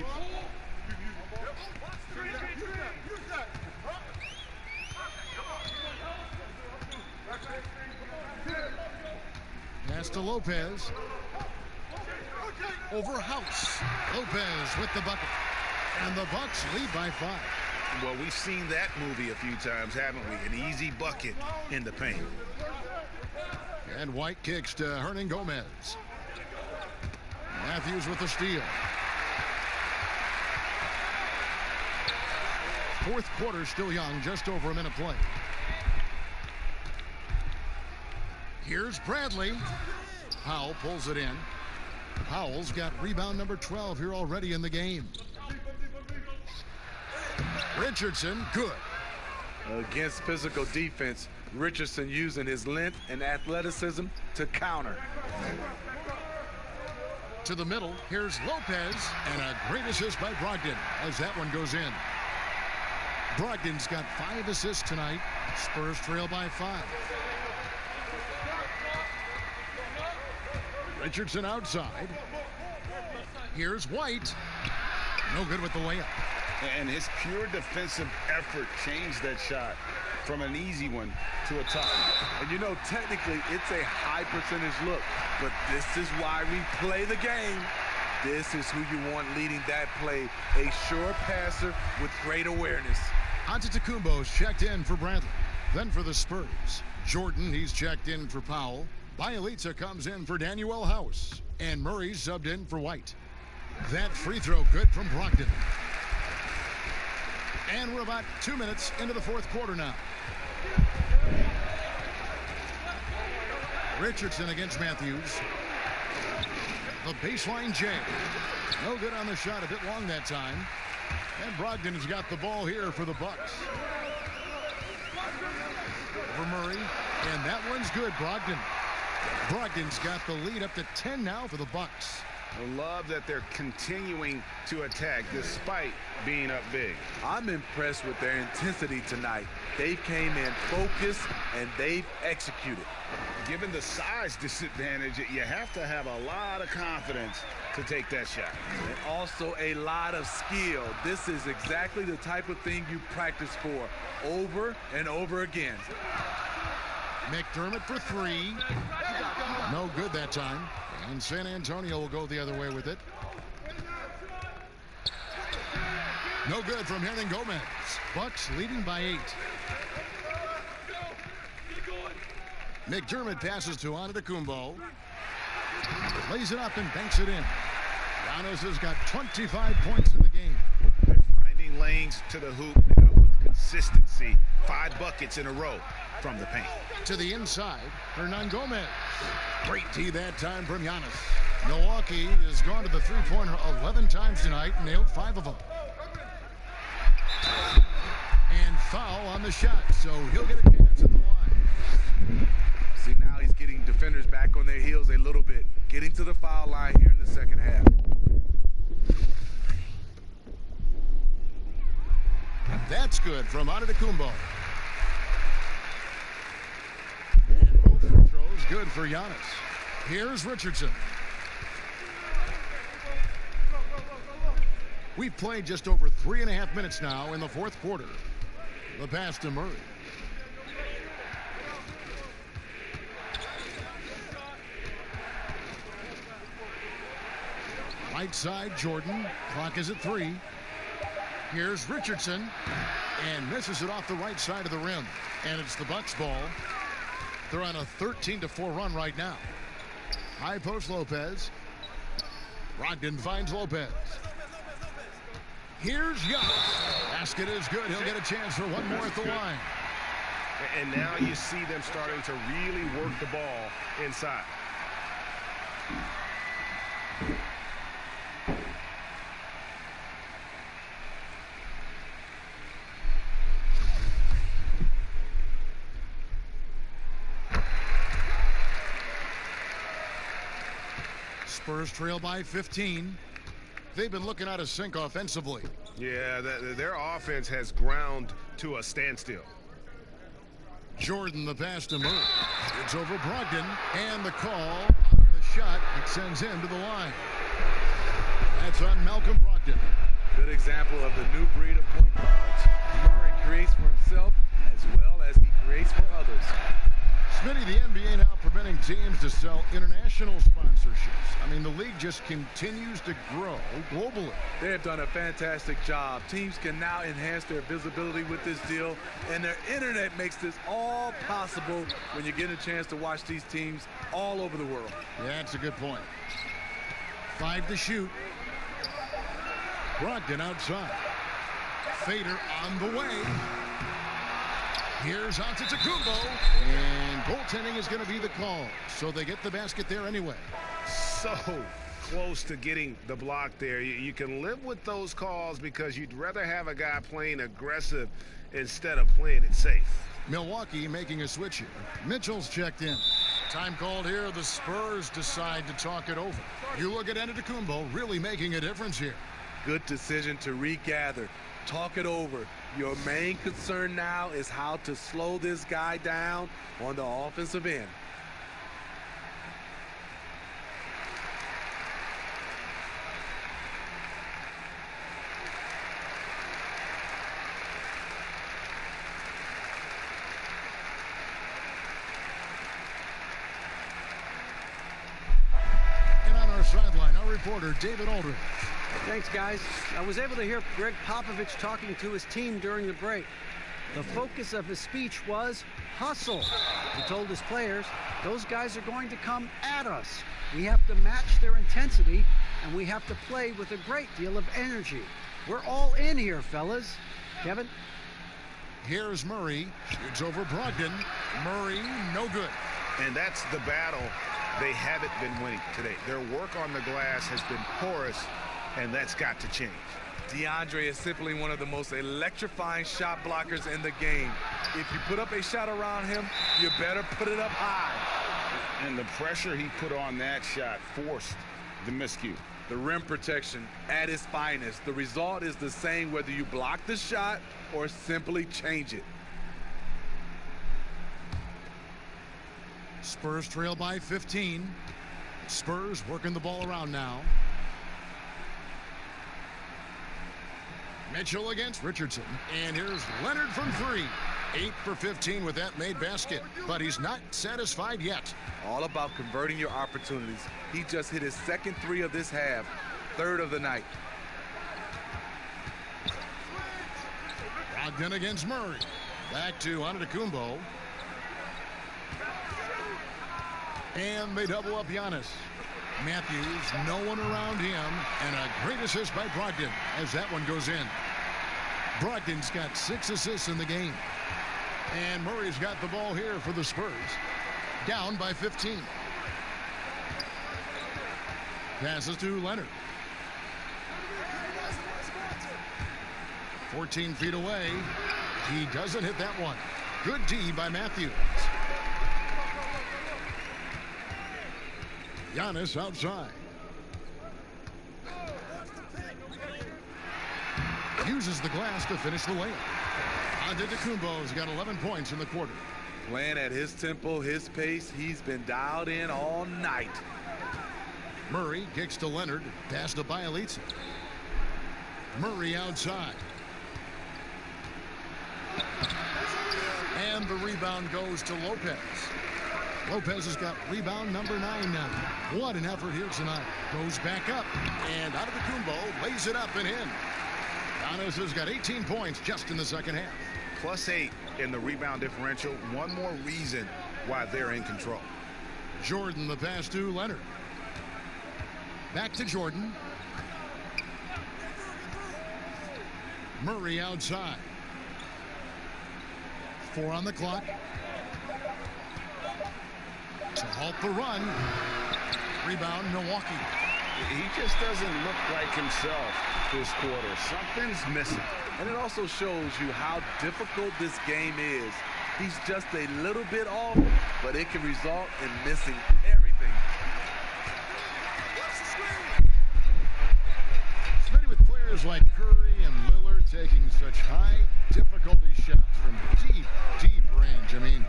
Pass to Lopez. Over House. Lopez with the bucket. And the Bucks lead by 5. Well, we've seen that movie a few times, haven't we? An easy bucket in the paint. And White kicks to Hernan Gomez. Matthews with the steal. Fourth quarter still young, just over a minute play. Here's Bradley. Powell pulls it in. Powell's got rebound number 12 here already in the game. Richardson, good. Against physical defense, Richardson using his length and athleticism to counter. To the middle, here's Lopez, and a great assist by Brogdon as that one goes in. Brogdon's got 5 assists tonight. Spurs trail by 5. Richardson outside. Here's White. No good with the layup. And his pure defensive effort changed that shot from an easy one to a tough one. And you know, technically, it's a high percentage look, but this is why we play the game. This is who you want leading that play. A sure passer with great awareness. Antetokounmpo's checked in for Bradley. Then for the Spurs, Jordan, he's checked in for Powell. Bielitsa comes in for Daniel House. And Murray's subbed in for White. That free throw good from Brogdon. And we're about 2 minutes into the fourth quarter now. Richardson against Matthews. The baseline J. No good on the shot, a bit long that time. And Brogdon has got the ball here for the Bucks. For Murray, and that one's good, Brogdon. Brogdon's got the lead up to 10 now for the Bucks. I love that they're continuing to attack despite being up big. I'm impressed with their intensity tonight. They came in focused and they've executed. Given the size disadvantage, you have to have a lot of confidence to take that shot. And also a lot of skill. This is exactly the type of thing you practice for over and over again. McDermott for 3. No good that time. And San Antonio will go the other way with it. No good from Hernan Gomez. Bucks leading by 8. McDermott passes to Antetokounmpo. Lays it up and banks it in. Giannis has got 25 points in the game. They're finding lanes to the hoop with consistency. 5 buckets in a row from the paint. To the inside, Hernan Gomez. Great D that time from Giannis. Milwaukee has gone to the three-pointer 11 times tonight, nailed 5 of them. And foul on the shot, so he'll get a chance at the line. See, now he's getting defenders back on their heels a little bit, getting to the foul line here in the second half. That's good from Antetokounmpo. And both free throws good for Giannis. Here's Richardson. We've played just over 3.5 minutes now in the fourth quarter. The pass to Murray. Right side, Jordan. Clock is at 3. Here's Richardson. And misses it off the right side of the rim. And it's the Bucks ball. They're on a 13-4 run right now. High post Lopez. Brogdon finds Lopez. Here's Giannis. Basket is good. He'll get a chance for one more at the line. And now you see them starting to really work the ball inside. Spurs trail by 15. They've been looking out of sync offensively. Yeah, their offense has ground to a standstill. Jordan the pass to Murray. It's over Brogdon, and the call on the shot. It sends him to the line. That's on Malcolm Brogdon. Good example of the new breed of point guards. Murray creates for himself as well as he creates for others. Smitty, the NBA now permitting teams to sell international sponsorships. I mean, the league just continues to grow globally. They have done a fantastic job. Teams can now enhance their visibility with this deal, and their internet makes this all possible when you get a chance to watch these teams all over the world. Yeah, that's a good point. 5 to shoot. Brogdon outside. Fader on the way. Here's Antetokounmpo, and goaltending is going to be the call, so they get the basket there anyway. So close to getting the block there. You can live with those calls because you'd rather have a guy playing aggressive instead of playing it safe. Milwaukee making a switch here. Mitchell's checked in. Time called here. The Spurs decide to talk it over. You look at Antetokounmpo really making a difference here. Good decision to regather. Talk it over. Your main concern now is how to slow this guy down on the offensive end. And on our sideline, our reporter, David Aldridge. Thanks, guys. I was able to hear Greg Popovich talking to his team during the break. The focus of his speech was hustle. He told his players, those guys are going to come at us. We have to match their intensity, and we have to play with a great deal of energy. We're all in here, fellas. Kevin? Here's Murray. Shoots over Brogdon. Murray, no good. And that's the battle they haven't been winning today. Their work on the glass has been porous, and that's got to change. DeAndre is simply one of the most electrifying shot blockers in the game. If you put up a shot around him, you better put it up high. And the pressure he put on that shot forced the miscue. The rim protection at its finest. The result is the same whether you block the shot or simply change it. Spurs trail by 15. Spurs working the ball around now. Mitchell against Richardson. And here's Leonard from 3. 8 for 15 with that made basket. But he's not satisfied yet. All about converting your opportunities. He just hit his second 3 of this half. 3rd of the night. Brogdon against Murray. Back to Antetokounmpo. And they double up Giannis. Matthews, no one around him, and a great assist by Brogdon as that one goes in. Brogdon's got 6 assists in the game. And Murray's got the ball here for the Spurs. Down by 15. Passes to Leonard. 14 feet away. He doesn't hit that one. Good D by Matthews. Giannis outside. Uses the glass to finish the layup. Antetokounmpo's got 11 points in the quarter. Playing at his tempo, his pace. He's been dialed in all night. Murray kicks to Leonard. Pass to Bielitsa. Murray outside. And the rebound goes to Lopez. Lopez has got rebound number 9 now. What an effort here tonight. Goes back up. And Antetokounmpo lays it up and in. Giannis has got 18 points just in the second half. +8 in the rebound differential. One more reason why they're in control. Jordan the pass to Leonard. Back to Jordan. Murray outside. 4 on the clock. To halt the run. Rebound, Milwaukee. He just doesn't look like himself this quarter. Something's missing. And it also shows you how difficult this game is. He's just a little bit off, but it can result in missing everything. Especially with players like Curry and Lillard taking such high difficulty shots from deep, deep range. I mean,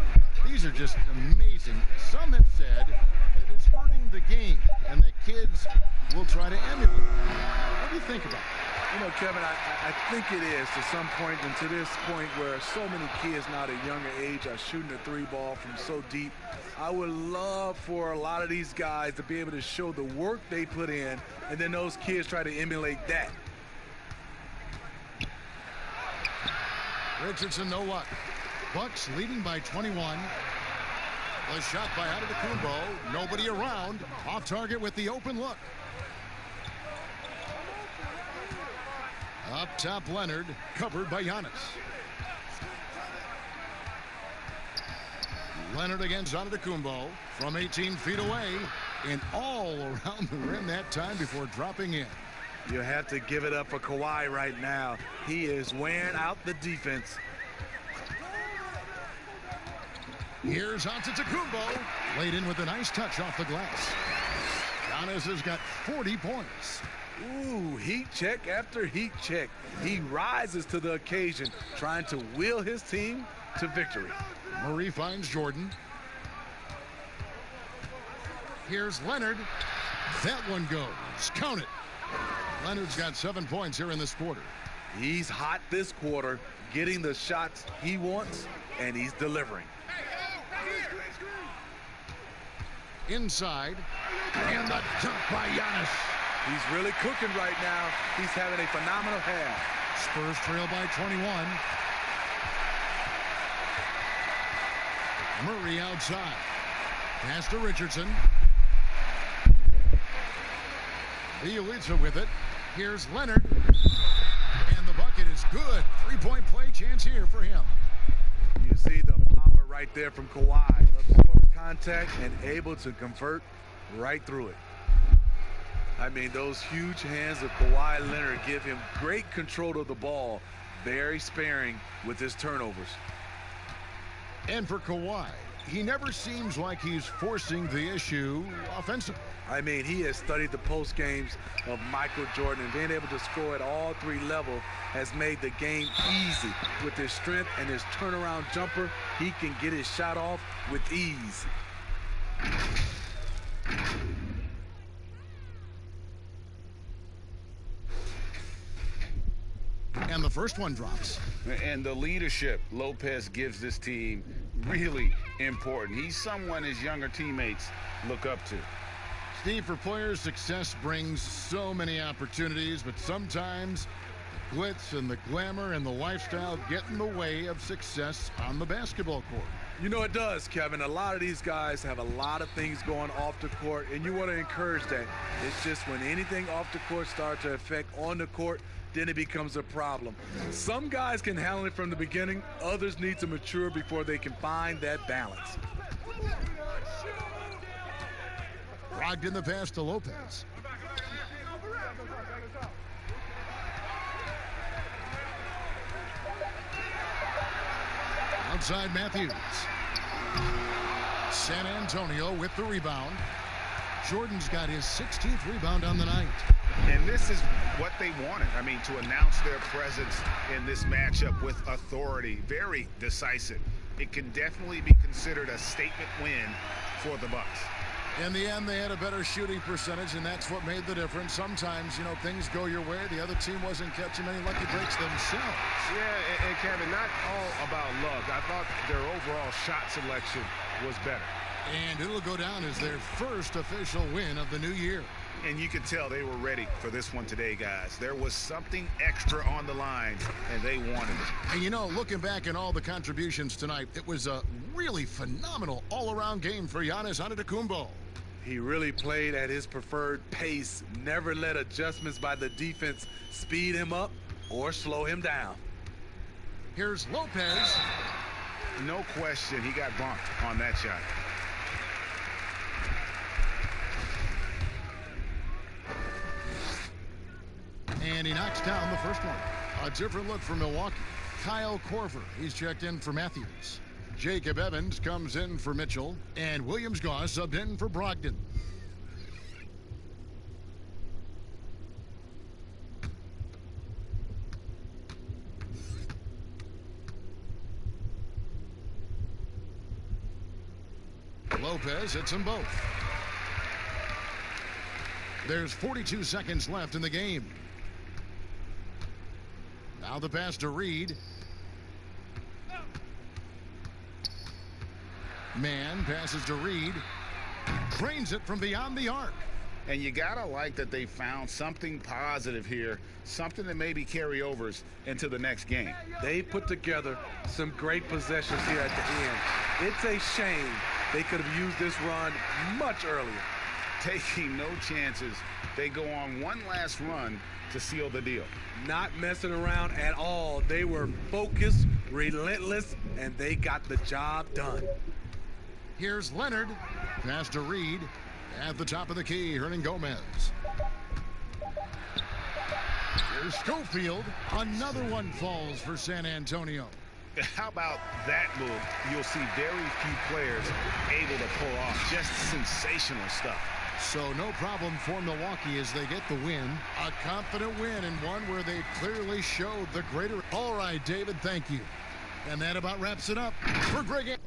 these are just amazing. Some have said that it's hurting the game and that kids will try to emulate. What do you think about it? You know, Kevin, I think it is to some point, and to this point where so many kids now at a younger age are shooting the three ball from so deep. I would love for a lot of these guys to be able to show the work they put in, and then those kids try to emulate that. Richardson, no luck. Bucks leading by 21. The shot by Antetokounmpo. Nobody around. Off target with the open look. Up top, Leonard, covered by Giannis. Leonard against Antetokounmpo from 18 feet away and all around the rim that time before dropping in. You have to give it up for Kawhi right now. He is wearing out the defense. Here's Antetokounmpo, laid in with a nice touch off the glass. Giannis has got 40 points. Ooh, heat check after heat check. He rises to the occasion, trying to will his team to victory. Murray finds Jordan. Here's Leonard. That one goes. Count it. Leonard's got 7 points here in this quarter. He's hot this quarter, getting the shots he wants, and he's delivering. Inside. And the dunk by Giannis. He's really cooking right now. He's having a phenomenal half. Spurs trail by 21. Murray outside. Pass to Richardson. Bielitsa with it. Here's Leonard. And the bucket is good. 3-point play chance here for him. You see the power right there from Kawhi. Absorb contact and able to convert right through it. I mean, those huge hands of Kawhi Leonard give him great control of the ball, very sparing with his turnovers. And for Kawhi, he never seems like he's forcing the issue offensively. I mean, he has studied the post games of Michael Jordan, and being able to score at all three levels has made the game easy. With his strength and his turnaround jumper, he can get his shot off with ease. And the first one drops. And the leadership Lopez gives this team really important. He's someone his younger teammates look up to. Steve, for players, success brings so many opportunities, but sometimes the glitz and the glamour and the lifestyle get in the way of success on the basketball court. You know it does, Kevin. A lot of these guys have a lot of things going off the court, and you want to encourage that. It's just when anything off the court starts to affect on the court, then it becomes a problem. Some guys can handle it from the beginning. Others need to mature before they can find that balance. Brogdon the pass to Lopez. Outside Matthews. San Antonio with the rebound. Jordan's got his 16th rebound on the night. And this is what they wanted. I mean, to announce their presence in this matchup with authority, very decisive. It can definitely be considered a statement win for the Bucks. In the end, they had a better shooting percentage, and that's what made the difference. Sometimes, you know, things go your way. The other team wasn't catching many lucky breaks themselves. Yeah, and Kevin, not all about luck. I thought their overall shot selection was better. And it'll go down as their first official win of the new year. And you could tell they were ready for this one today, guys. There was something extra on the line, and they wanted it. And, you know, looking back at all the contributions tonight, it was a really phenomenal all-around game for Giannis Antetokounmpo. He really played at his preferred pace, never let adjustments by the defense speed him up or slow him down. Here's Lopez. No question, he got bumped on that shot. And he knocks down the first one. A different look for Milwaukee. Kyle Korver, he's checked in for Matthews. Jacob Evans comes in for Mitchell. And Williams Goss subbed in for Brogdon. Lopez hits them both. There's 42 seconds left in the game. Now the pass to Reed. Man passes to Reed. Drains it from beyond the arc. And you gotta like that they found something positive here, something that maybe carryovers into the next game. They put together some great possessions here at the end. It's a shame they could have used this run much earlier. Taking no chances, they go on one last run to seal the deal. Not messing around at all. They were focused, relentless, and they got the job done. Here's Leonard. Pass to Reed. At the top of the key, Hernangomez. Here's Schofield. Another one falls for San Antonio. How about that move? You'll see very few players able to pull off just sensational stuff. So no problem for Milwaukee as they get the win. A confident win and one where they clearly showed the greater. All right, David, thank you. And that about wraps it up for Greg.